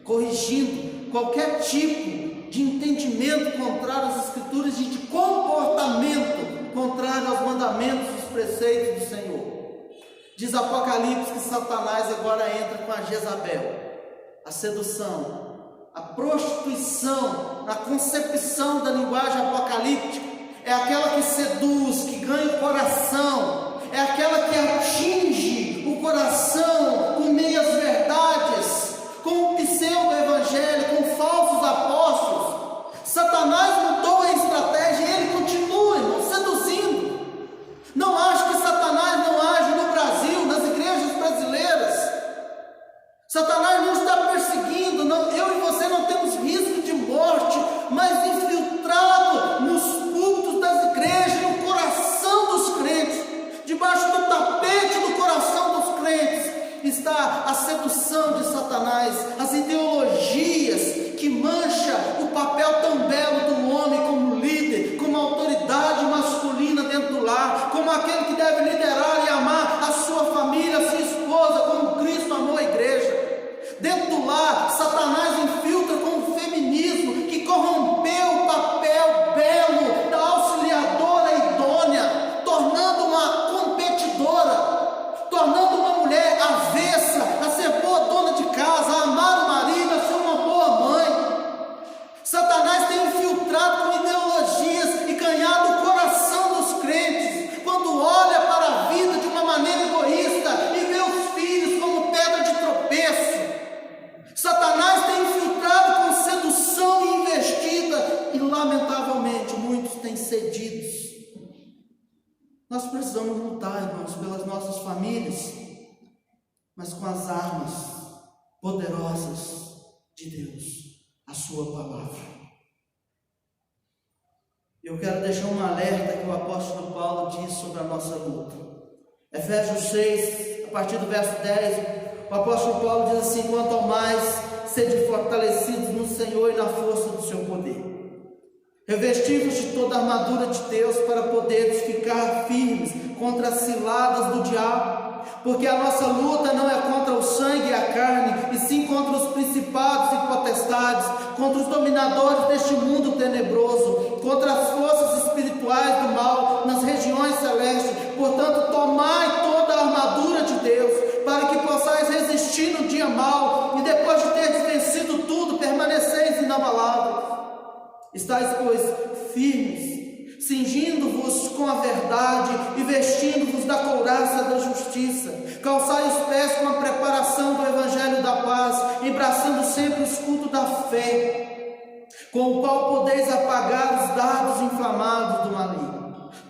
corrigindo qualquer tipo de entendimento contrário às Escrituras e de comportamento contrário aos mandamentos e os preceitos do Senhor. Diz Apocalipse que Satanás agora entra com a Jezabel, a sedução, a prostituição, na concepção da linguagem apocalíptica. É aquela que seduz, que ganha o coração, é aquela que atinge o coração com meias verdades, com o pseudo-evangelho, com falsos apóstolos. Satanás mudou a estratégia e ele continua, irmão, seduzindo. Não acho que Satanás não age no Brasil, nas igrejas brasileiras. Satanás não está perseguindo, não, eu e você não temos risco de morte, mas infiltrado nos cultos das igrejas, no coração dos crentes, debaixo do tapete do coração dos crentes, está a sedução de Satanás, as ideologias que mancham o papel tão belo do homem como líder, como autoridade masculina dentro do lar, como aquele que deve liderar e amar a sua família, a sua esposa, como Cristo amou a igreja. Dentro do lar, Satanás infiltra com o feminismo que corrompeu o papel belo da auxiliadora idônea, tornando uma competidora, tornando uma mulher avessa a ser boa dona de casa, a amar o marido, a ser uma boa mãe. Satanás tem infiltrado com ideologias e ganhado o coração dos crentes, quando olha para a vida de uma maneira egoísta e vê os filhos como pedra de tropeço. Satanás tem infiltrado com sedução e investida, e lamentavelmente muitos têm cedidos. Nós precisamos lutar, irmãos, pelas nossas famílias, mas com as armas poderosas de Deus, a sua palavra. Eu quero deixar um alerta que o apóstolo Paulo diz sobre a nossa luta. Efésios 6, a partir do verso 10, O apóstolo Paulo diz assim: quanto ao mais, sede fortalecidos no Senhor e na força do seu poder. Revestivos de toda a armadura de Deus para poderes ficar firmes contra as ciladas do diabo. Porque a nossa luta não é contra o sangue e a carne, e sim contra os principados e potestades, contra os dominadores deste mundo tenebroso, contra as forças espirituais do mal nas regiões celestes. Portanto, tomai toda a armadura de Deus, para que possais resistir no dia mau, e depois de teres vencido tudo, permaneceis inabaláveis. Estais, pois, firmes, cingindo-vos com a verdade e vestindo-vos da couraça da justiça. Calçai os pés com a preparação do evangelho da paz, embraçando sempre o escudo da fé, com o qual podeis apagar os dardos inflamados do maligno.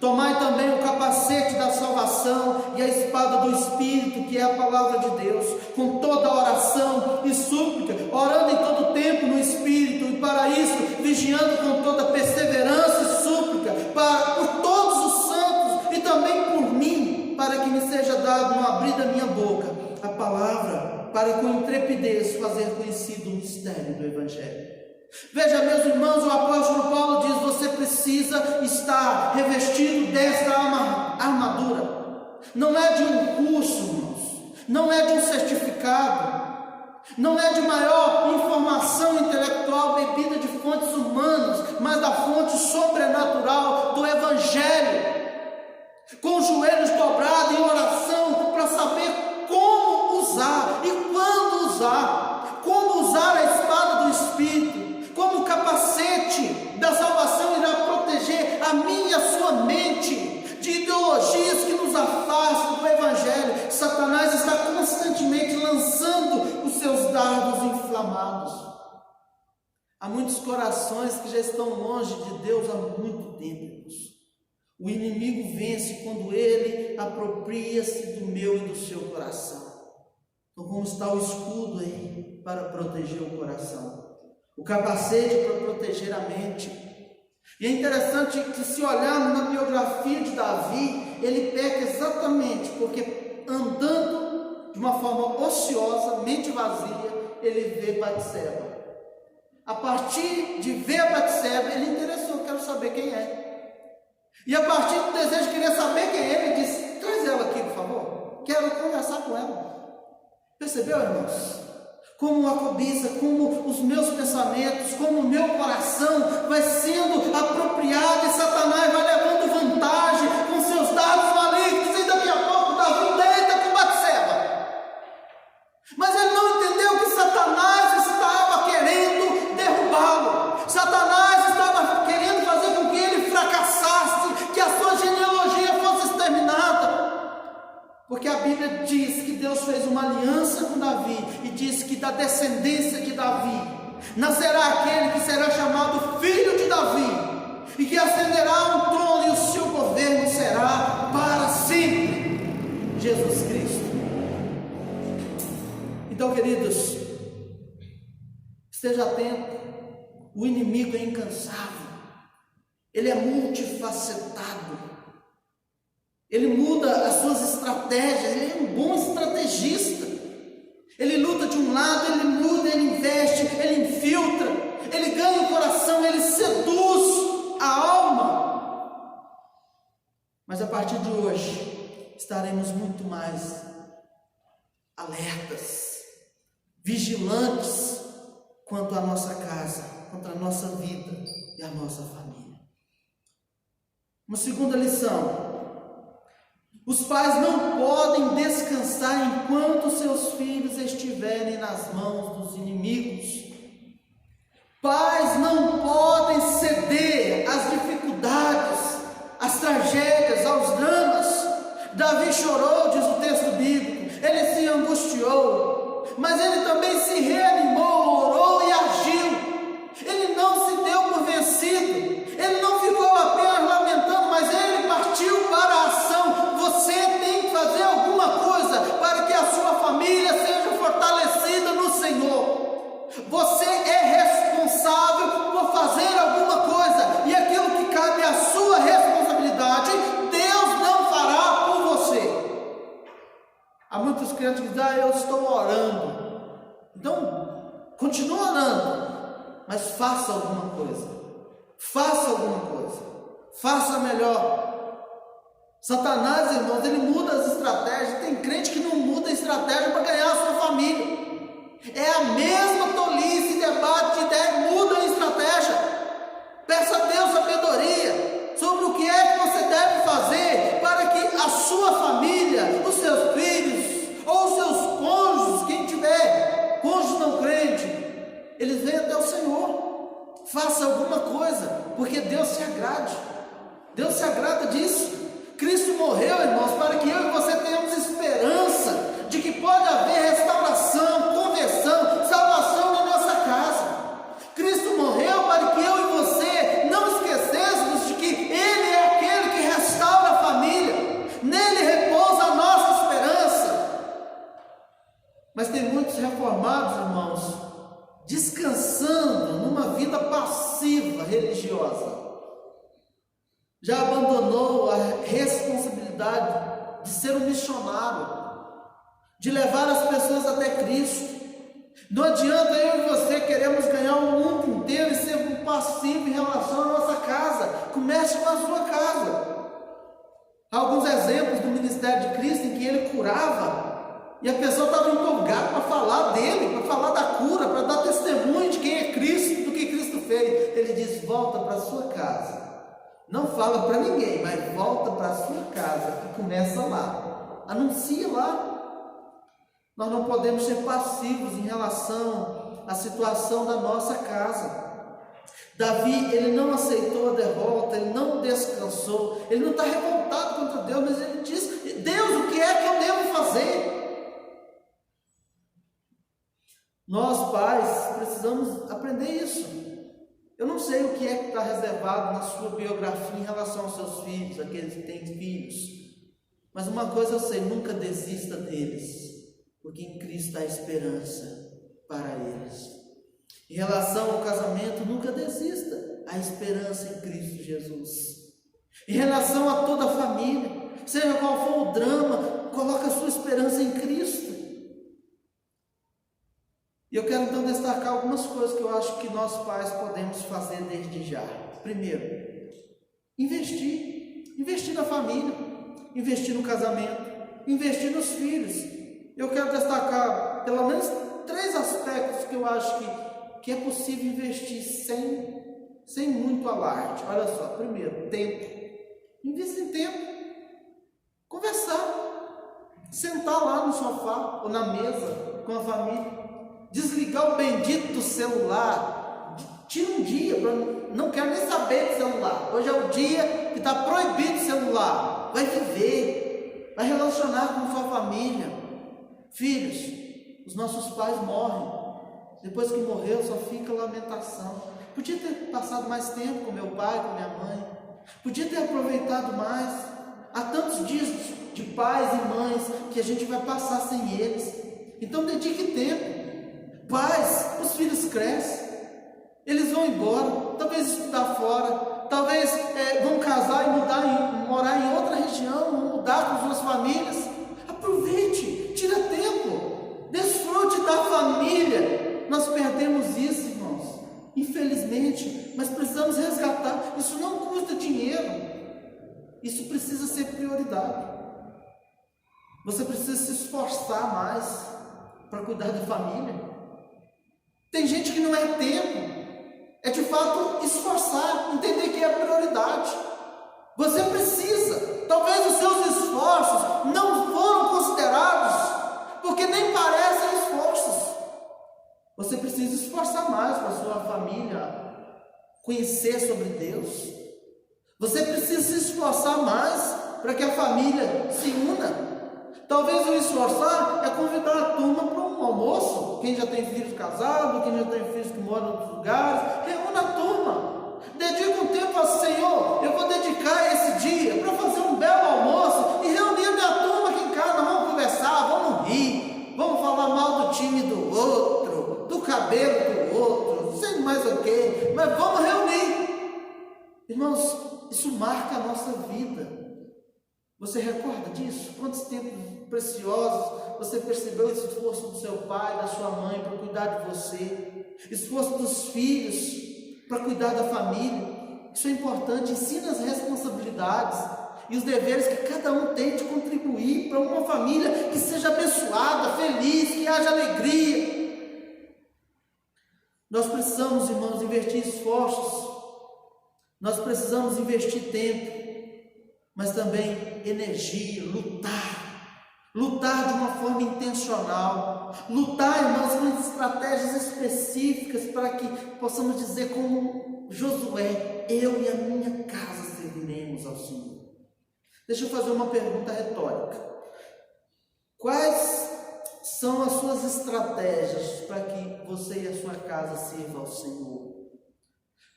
Tomai também o capacete da salvação e a espada do Espírito, que é a palavra de Deus, com toda oração e súplica, orando em todo tempo no Espírito, e para isso vigiando com toda perseverança e súplica por todos os santos e também por mim, para que me seja dado no abrir da minha boca a palavra, para com intrepidez fazer conhecido o mistério do Evangelho. Veja, meus irmãos, o apóstolo Paulo diz: você precisa estar revestido desta armadura. Não é de um curso, irmãos, não é de um certificado, não é de maior informação intelectual bebida de fontes humanas, mas da fonte sobrenatural do Evangelho, com os joelhos dobrados em oração, para saber como usar e quando usar, como usar a espada do Espírito, como o capacete da salvação irá proteger a minha e a sua mente de ideologias que nos afastam do Evangelho. Satanás está constantemente lançando os seus dardos inflamados. Há muitos corações que já estão longe de Deus há muito tempo. O inimigo vence quando ele apropria-se do meu e do seu coração. Então, como está o escudo aí para proteger o coração? O capacete para proteger a mente. E é interessante que, se olharmos na biografia de Davi, ele peca exatamente porque, andando de uma forma ociosa, mente vazia, ele vê Batseba. A partir de ver a Batseba, ele interessou: quero saber quem é. E a partir do desejo de querer saber quem é, ele disse: traz ela aqui, por favor, quero conversar com ela. Percebeu, irmãos? Como a cobiça, como os meus pensamentos, como o meu coração vai sendo apropriado, e Satanás vai levando vantagem com seus dados malignos, e daqui a pouco Davi deita com Batseba. Mas ele não entendeu que Satanás estava querendo derrubá-lo. Satanás estava querendo fazer com que ele fracassasse, que a sua genealogia fosse exterminada. Porque a Bíblia diz que Deus fez uma aliança com Davi e diz que da descendência de Davi nascerá aquele que será chamado Filho de Davi e que ascenderá um trono, e o seu governo será para sempre. Jesus Cristo. Então, queridos, esteja atento. O inimigo é incansável, ele é multifacetado. Ele muda as suas estratégias, ele é um bom estrategista. Ele luta de um lado, ele muda, ele investe, ele infiltra, ele ganha o coração, ele seduz a alma. Mas a partir de hoje, estaremos muito mais alertas, vigilantes quanto à nossa casa, quanto à nossa vida e à nossa família. Uma segunda lição: os pais não podem descansar enquanto seus filhos estiverem nas mãos dos inimigos. Pais não podem ceder às dificuldades, às tragédias, aos dramas. Davi chorou, diz o texto bíblico, ele se angustiou, mas ele também se reanimou, orou e agiu. Ele não se deu por vencido, ele não ficou apenas lamentando, mas ele partiu para a ação. Você tem que fazer alguma coisa para que a sua família seja fortalecida no Senhor. Você é responsável por fazer alguma coisa, e aquilo que cabe à sua responsabilidade, Deus não fará por você. A Há muitos crentes que dizem, eu estou orando. Então, continua orando, mas faça alguma coisa. Faça alguma coisa. Faça melhor. Satanás, irmãos, ele muda as estratégias. Tem crente que não muda a estratégia para ganhar a sua família. É a mesma tolice, debate de ideia, muda a estratégia. Peça a Deus sabedoria sobre o que é que você deve fazer para que a sua família, os seus filhos, ou os seus cônjuges, quem tiver, cônjuge não crente, eles venham até o Senhor. Faça alguma coisa, porque Deus se agrade. Deus se agrada disso. Cristo morreu, irmãos, para que eu e você tenhamos esperança de que pode haver restauração, conversão, salvação na nossa casa. Cristo morreu para que eu e você não esquecêssemos de que Ele é aquele que restaura a família. Nele repousa a nossa esperança. Mas tem muitos reformados, irmãos, descansando numa vida passiva religiosa. Já abandonou a responsabilidade de ser um missionário, de levar as pessoas até Cristo. Não adianta eu e você queremos ganhar o mundo inteiro e ser um passivo em relação à nossa casa. Comece com a sua casa. Há alguns exemplos do ministério de Cristo em que ele curava e a pessoa estava empolgada para falar dele, para falar da cura, para dar testemunho de quem é Cristo, do que Cristo fez. Ele diz, volta para a sua casa. Não fala para ninguém, mas volta para a sua casa e começa lá. Anuncia lá. Nós não podemos ser passivos em relação à situação da nossa casa. Davi, ele não aceitou a derrota, ele não descansou, ele não está revoltado contra Deus, mas ele diz, Deus, o que é que eu devo fazer? Nós, pais, precisamos aprender isso. Eu não sei o que é que está reservado na sua biografia em relação aos seus filhos, aqueles que têm filhos, mas uma coisa eu sei, nunca desista deles. Porque em Cristo há esperança para eles. Em relação ao casamento, nunca desista. Há esperança em Cristo Jesus. Em relação a toda a família, seja qual for o drama, coloque a sua esperança em Cristo. E eu quero então destacar algumas coisas que eu acho que nós pais podemos fazer desde já. Primeiro, investir. Investir na família, investir no casamento, investir nos filhos. Eu quero destacar pelo menos 3 aspectos que eu acho que é possível investir sem muito alarde. Olha só, primeiro, tempo. Invista em tempo. Conversar. Sentar lá no sofá ou na mesa com a família. Desligar o bendito celular. Tira um dia, não quero nem saber de celular. Hoje é o dia que está proibido o celular. Vai viver. Vai relacionar com sua família. Filhos, os nossos pais morrem, depois que morreu só fica lamentação. Podia ter passado mais tempo com meu pai, com minha mãe, podia ter aproveitado mais. Há tantos dias de pais e mães que a gente vai passar sem eles. Então dedique tempo. Pais, os filhos crescem, eles vão embora, talvez estudar fora, talvez vão casar e morar em outra região, vão mudar com suas famílias. Aproveite, tira tempo, desfrute da família. Nós perdemos isso, irmãos, infelizmente, mas precisamos resgatar. Isso não custa dinheiro, isso precisa ser prioridade. Você precisa se esforçar mais para cuidar da família. Tem gente que não é tempo, é de fato esforçar, entender que é prioridade. Você precisa. Talvez os seus esforços não foram considerados, porque nem parecem esforços. Você precisa esforçar mais para a sua família conhecer sobre Deus. Você precisa se esforçar mais para que a família se una. Talvez o esforçar é convidar a turma para um almoço. Quem já tem filhos casados, quem já tem filhos que moram em outros lugares, reúna a turma. Dedica um tempo ao Senhor. Eu vou dedicar esse dia para fazer um belo almoço e reunir a minha turma aqui em casa. Vamos conversar, vamos rir, vamos falar mal do time do outro, do cabelo do outro, não sei mais o que, mas vamos reunir. Irmãos, isso marca a nossa vida. Você recorda disso? Quantos tempos preciosos. Você percebeu o esforço do seu pai, da sua mãe para cuidar de você, esforço dos filhos para cuidar da família. Isso é importante. Ensina as responsabilidades e os deveres que cada um tem de contribuir para uma família que seja abençoada, feliz, que haja alegria. Nós precisamos, irmãos, investir esforços, nós precisamos investir tempo, mas também energia, lutar de uma forma intencional, lutar, irmãos, com estratégias específicas para que possamos dizer como Josué: eu e a minha casa serviremos ao Senhor. Deixa eu fazer uma pergunta retórica: quais são as suas estratégias para que você e a sua casa sirvam ao Senhor?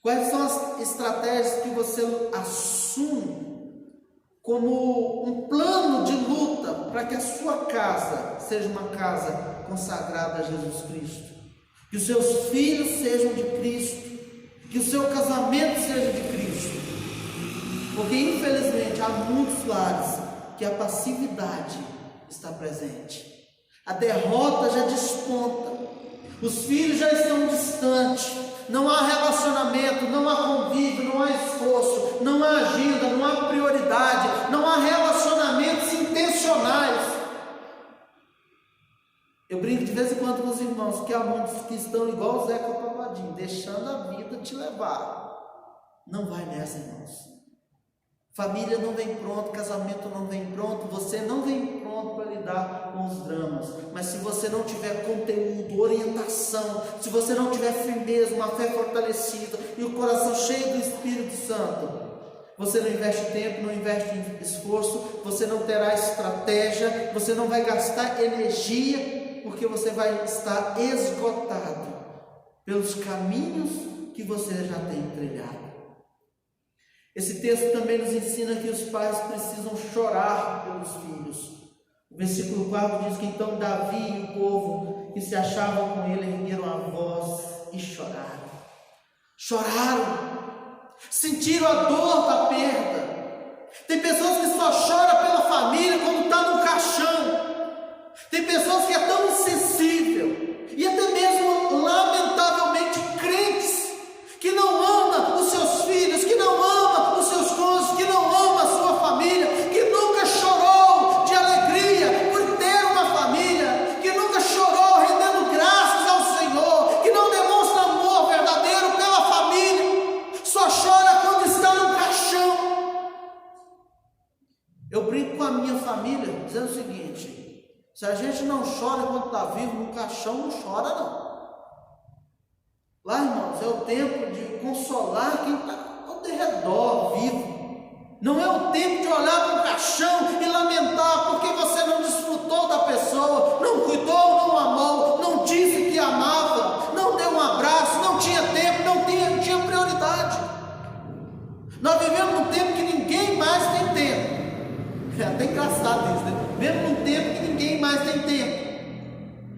Quais são as estratégias que você assume como um plano de luta para que a sua casa seja uma casa consagrada a Jesus Cristo? Que os seus filhos sejam de Cristo, que o seu casamento seja de Cristo. Porque infelizmente há muitos lares que a passividade está presente, a derrota já desponta, os filhos já estão distantes, não há relacionamento, não há convívio, não há esforço, não há agenda, não há prioridade, não há relacionamentos intencionais. Eu brinco de vez em quando com os irmãos que há muitos que estão igual o Zeca Pagodinho, deixando a vida te levar. Não vai nessa, irmãos. Família não vem pronto, casamento não vem pronto, você não vem pronto para lidar com os dramas. Mas se você não tiver conteúdo, orientação, se você não tiver firmeza, uma fé fortalecida e o coração cheio do Espírito Santo, você não investe tempo, não investe esforço, você não terá estratégia, você não vai gastar energia, porque você vai estar esgotado pelos caminhos que você já tem trilhado. Esse texto também nos ensina que os pais precisam chorar pelos filhos. O versículo 4 diz que então Davi e o povo que se achavam com ele ergueram a voz e choraram. Sentiram a dor da perda. Tem pessoas que só choram pela família quando está no caixão. Tem pessoas que é tão insensível e até mesmo lamentavelmente crentes que não ama os seus filhos, que não ama os seus cônjuges, que não ama a sua família, que nunca chorou de alegria por ter uma família, que nunca chorou rendendo graças ao Senhor, que não demonstra amor verdadeiro pela família, só chora quando está no caixão. Eu brinco com a minha família dizendo o seguinte: se a gente não chora quando está vivo no caixão, não chora não. Lá, irmãos, é o tempo de consolar quem está ao derredor, vivo. Não é o tempo de olhar para o caixão e lamentar porque você não desfrutou da pessoa, não cuidou, não amou, não disse que amava, não deu um abraço, não tinha tempo, não tinha prioridade. Nós vivemos num tempo que ninguém mais tem tempo. É até engraçado isso, né? Vivemos num tempo que ninguém mais tem tempo.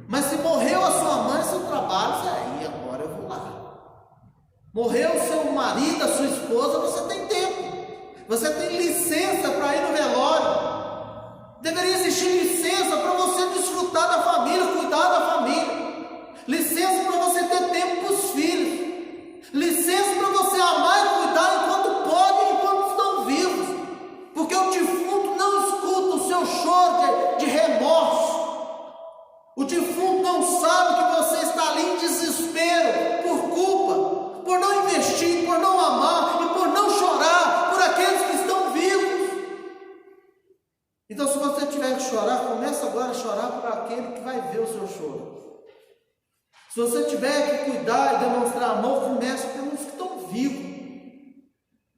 Mas se morreu a sua mãe, seu trabalho, aí agora eu vou lá. Morreu o seu marido, a sua esposa, você tem tempo. Você tem licença para ir no velório. Deveria existir licença para você desfrutar da família, cuidar da família. Licença para você ter tempo para os filhos. Licença para você amar e cuidar enquanto pode e enquanto estão vivos. Porque o defunto não escuta o seu choro de remorso. O defunto não sabe que você está ali em desespero, por culpa, por não investir, por não amar e por não chorar por aqueles que estão vivos. Então, se você tiver que chorar, comece agora a chorar por aquele que vai ver o seu choro. Se você tiver que cuidar e demonstrar amor, comece pelos que estão vivos.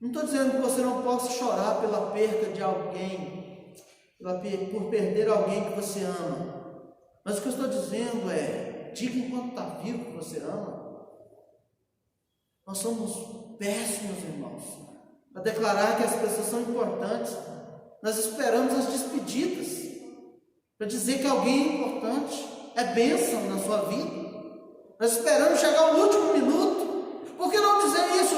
Não estou dizendo que você não possa chorar pela perda de alguém, por perder alguém que você ama. Mas o que eu estou dizendo é: diga enquanto está vivo que você ama. Nós somos péssimos, irmãos, para declarar que as pessoas são importantes. Nós esperamos as despedidas para dizer que alguém é importante, é bênção na sua vida. Nós esperamos chegar o último minuto. Por que não dizer isso?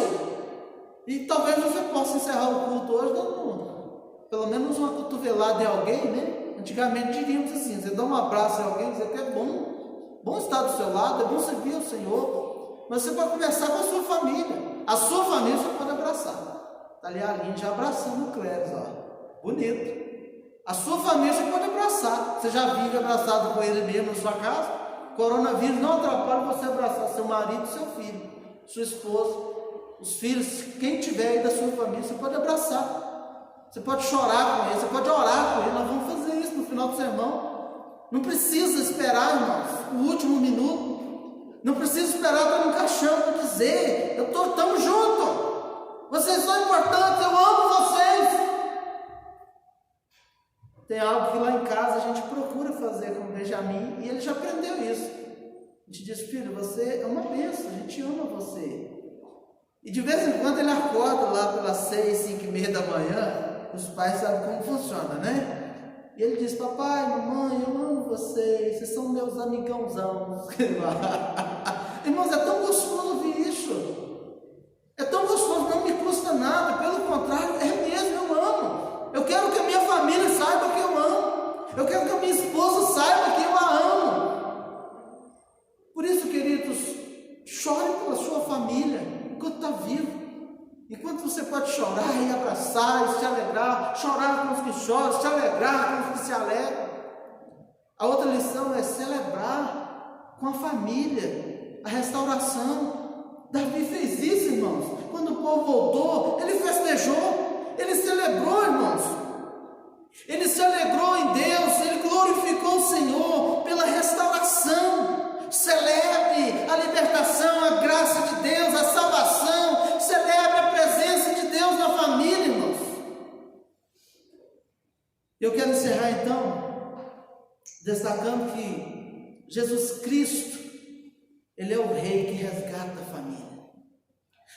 E talvez você possa encerrar o culto hoje dando pelo menos uma cotovelada em alguém, né? Antigamente diríamos assim: você dá um abraço a alguém, dizer que é bom estar do seu lado, é bom servir ao Senhor. Mas você pode conversar com a sua família. A sua família você pode abraçar. Está ali a Aline já abraçando o Cléris, ó. Bonito. A sua família você pode abraçar. Você já vive abraçado com ele mesmo na sua casa? Coronavírus não atrapalha você abraçar seu marido e seu filho, sua esposa, os filhos, quem tiver aí da sua família, você pode abraçar. Você pode chorar com ele, você pode orar com ele. Nós vamos fazer isso no final do sermão. Não precisa esperar, irmãos, o último minuto. Não precisa esperar estar no caixão para dizer: estamos juntos. Vocês são importantes, eu amo vocês. Tem algo que lá em casa a gente procura fazer com o Benjamin, e ele já aprendeu isso. A gente diz: filho, você é uma bênção, a gente ama você. E de vez em quando ele acorda lá pelas 6, 5 e meia da manhã, os pais sabem como funciona, né? E ele diz: papai, mamãe, eu amo vocês são meus amigãozão. Irmãos, é tão gostoso ouvir isso. É tão gostoso, não me custa nada, pelo contrário, é mesmo, eu amo. Eu quero que a minha família saiba que eu amo. Eu quero que a minha esposa saiba que eu a amo. Por isso, queridos, chore pela sua família enquanto está vivo. Enquanto você pode chorar e abraçar e se alegrar, chorar com os que choram, se alegrar com os que se alegram. A outra lição é celebrar com a família a restauração. Davi fez isso, irmãos. Quando o povo voltou, ele festejou. Ele celebrou, irmãos. Ele se alegrou em Deus, ele glorificou o Senhor pela restauração. Celebre a libertação, a graça de Deus, a salvação. Celebre a presença de Deus na família, irmãos. Eu quero encerrar então, destacando que Jesus Cristo, ele é o rei que resgata a família.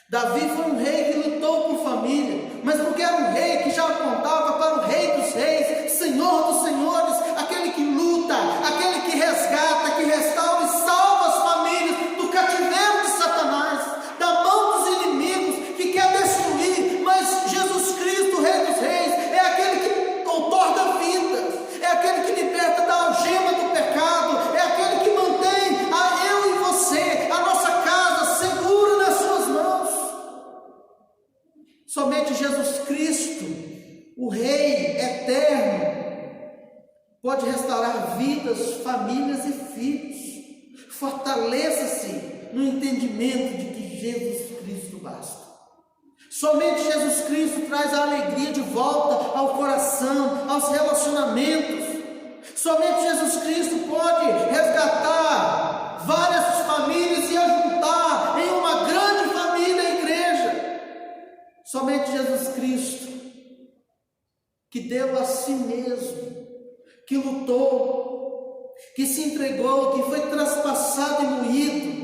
Davi foi um rei que lutou por família, mas porque era um rei que já apontava para o Rei dos Reis, Senhor dos Senhores, aquele que luta, aquele que resgata, que restaura e salva as famílias do cativeiro de Satanás, da mão dos inimigos que quer destruir. Mas Jesus Cristo, o Rei dos Reis, é aquele que outorga vida, é aquele que liberta da algema do pecado, é aquele que mantém eu e você, a nossa casa segura nas suas mãos. Somente Jesus Cristo, o Rei eterno, pode restaurar vidas, famílias e filhos. Fortaleça-se no entendimento de que Jesus Cristo basta. Somente Jesus Cristo traz a alegria de volta ao coração, aos relacionamentos. Somente Jesus Cristo pode resgatar várias famílias e ajuntar em uma grande família, a igreja. Somente Jesus Cristo, que deu a si mesmo, que lutou, que se entregou, que foi traspassado e moído,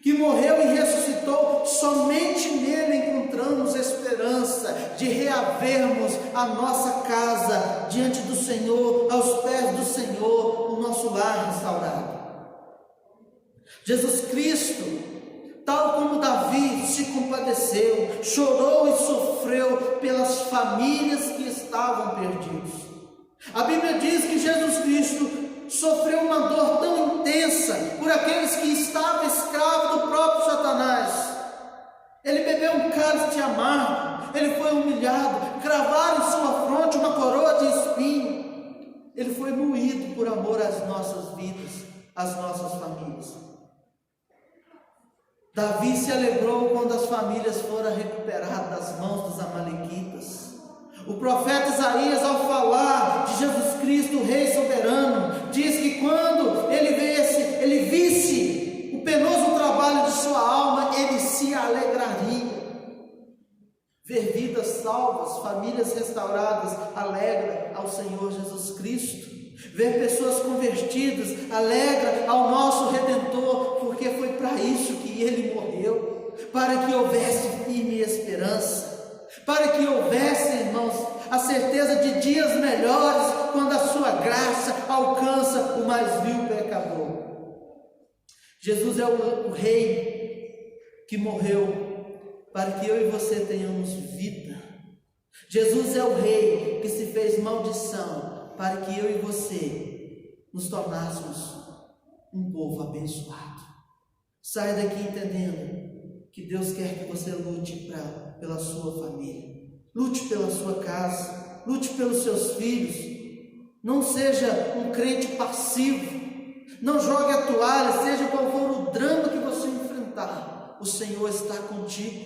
que morreu e ressuscitou, somente nele encontramos esperança de reavermos a nossa casa diante do Senhor, aos pés do Senhor, o nosso lar restaurado. Jesus Cristo, tal como Davi se compadeceu, chorou e sofreu pelas famílias que estavam perdidas. A Bíblia diz que Jesus Cristo sofreu uma dor tão intensa por aqueles que estavam escravos do próprio Satanás. Ele bebeu um cálice de amargo, ele foi humilhado, cravaram em sua fronte uma coroa de espinho. Ele foi moído por amor às nossas vidas, às nossas famílias. Davi se alegrou quando as famílias foram recuperadas das mãos dos amalequitas. O profeta Isaías, ao falar de Jesus Cristo, o Rei soberano, diz que quando ele visse o penoso trabalho de sua alma, ele se alegraria. Ver vidas salvas, famílias restauradas, alegra ao Senhor Jesus Cristo. Ver pessoas convertidas, alegra ao nosso Redentor, porque foi para isso que Ele morreu, para que houvesse firme esperança, para que houvesse, irmãos, a certeza de dias melhores, quando a sua graça alcança o mais vil pecador. Jesus é o Rei que morreu para que eu e você tenhamos vida. Jesus é o Rei que se fez maldição para que eu e você nos tornássemos um povo abençoado. Saia daqui entendendo que Deus quer que você lute pela sua família, lute pela sua casa, lute pelos seus filhos. Não seja um crente passivo, não jogue a toalha, seja qual for o drama que você enfrentar, o Senhor está contigo.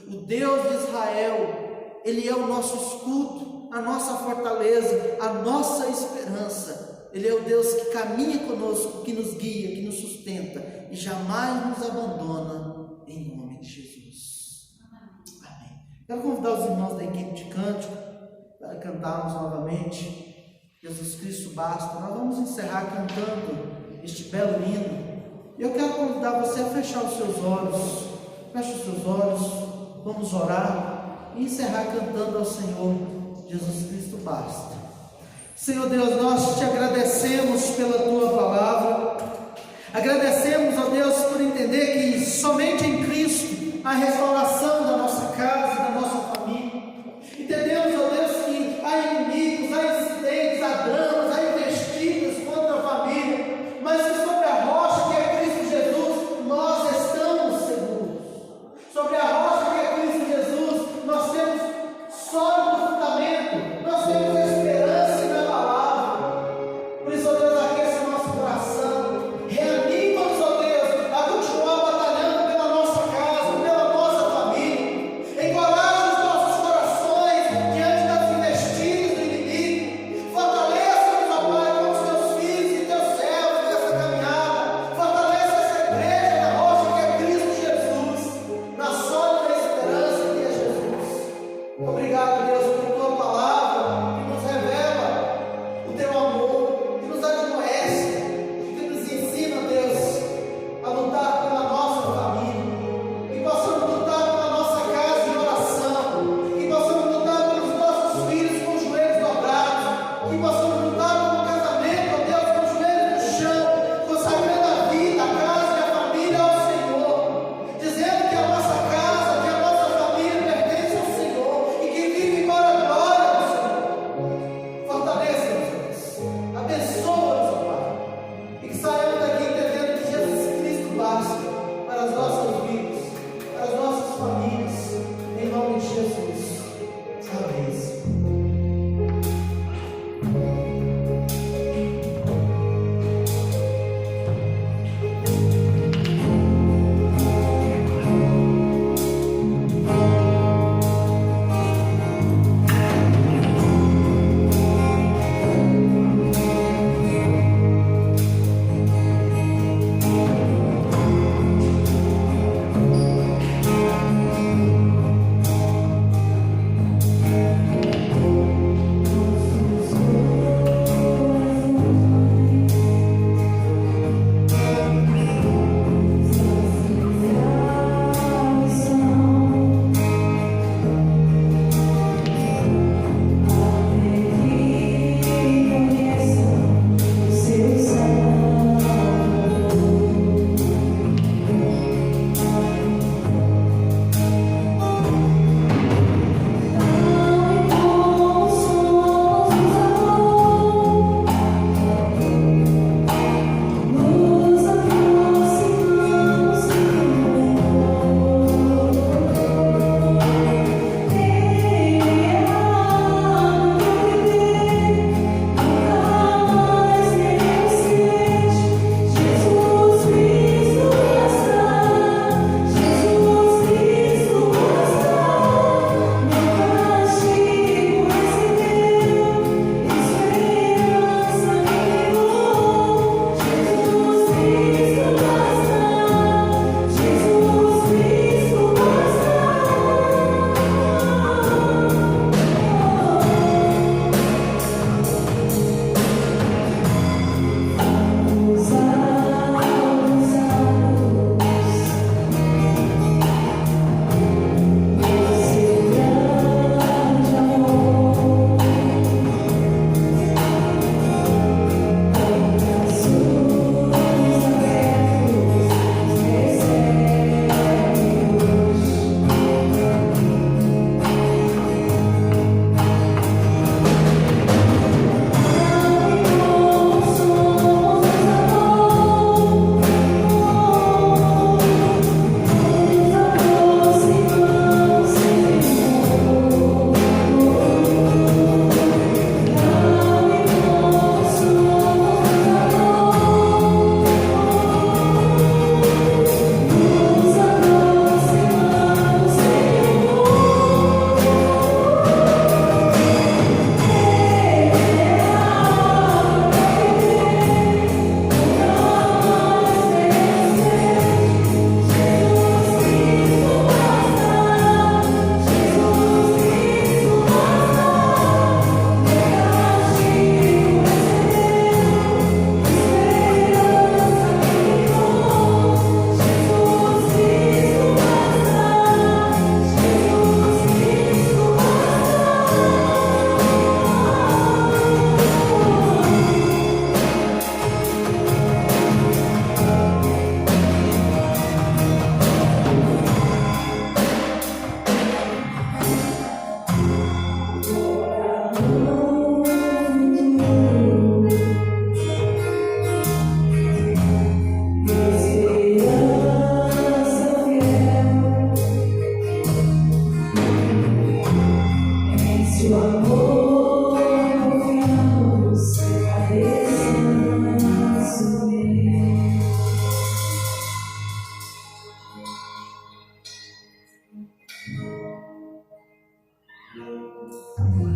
O Deus de Israel, Ele é o nosso escudo, a nossa fortaleza, a nossa esperança. Ele é o Deus que caminha conosco, que nos guia, que nos sustenta e jamais nos abandona, em nome de Jesus. Amém. Quero convidar os irmãos da equipe de cântico para cantarmos novamente Jesus Cristo basta. Nós vamos encerrar cantando este belo hino. Eu quero convidar você a fechar os seus olhos. Feche os seus olhos, vamos orar e encerrar cantando ao Senhor Jesus Cristo basta. Senhor Deus, nós te agradecemos pela tua palavra, agradecemos, ó Deus, por entender que somente em Cristo há restauração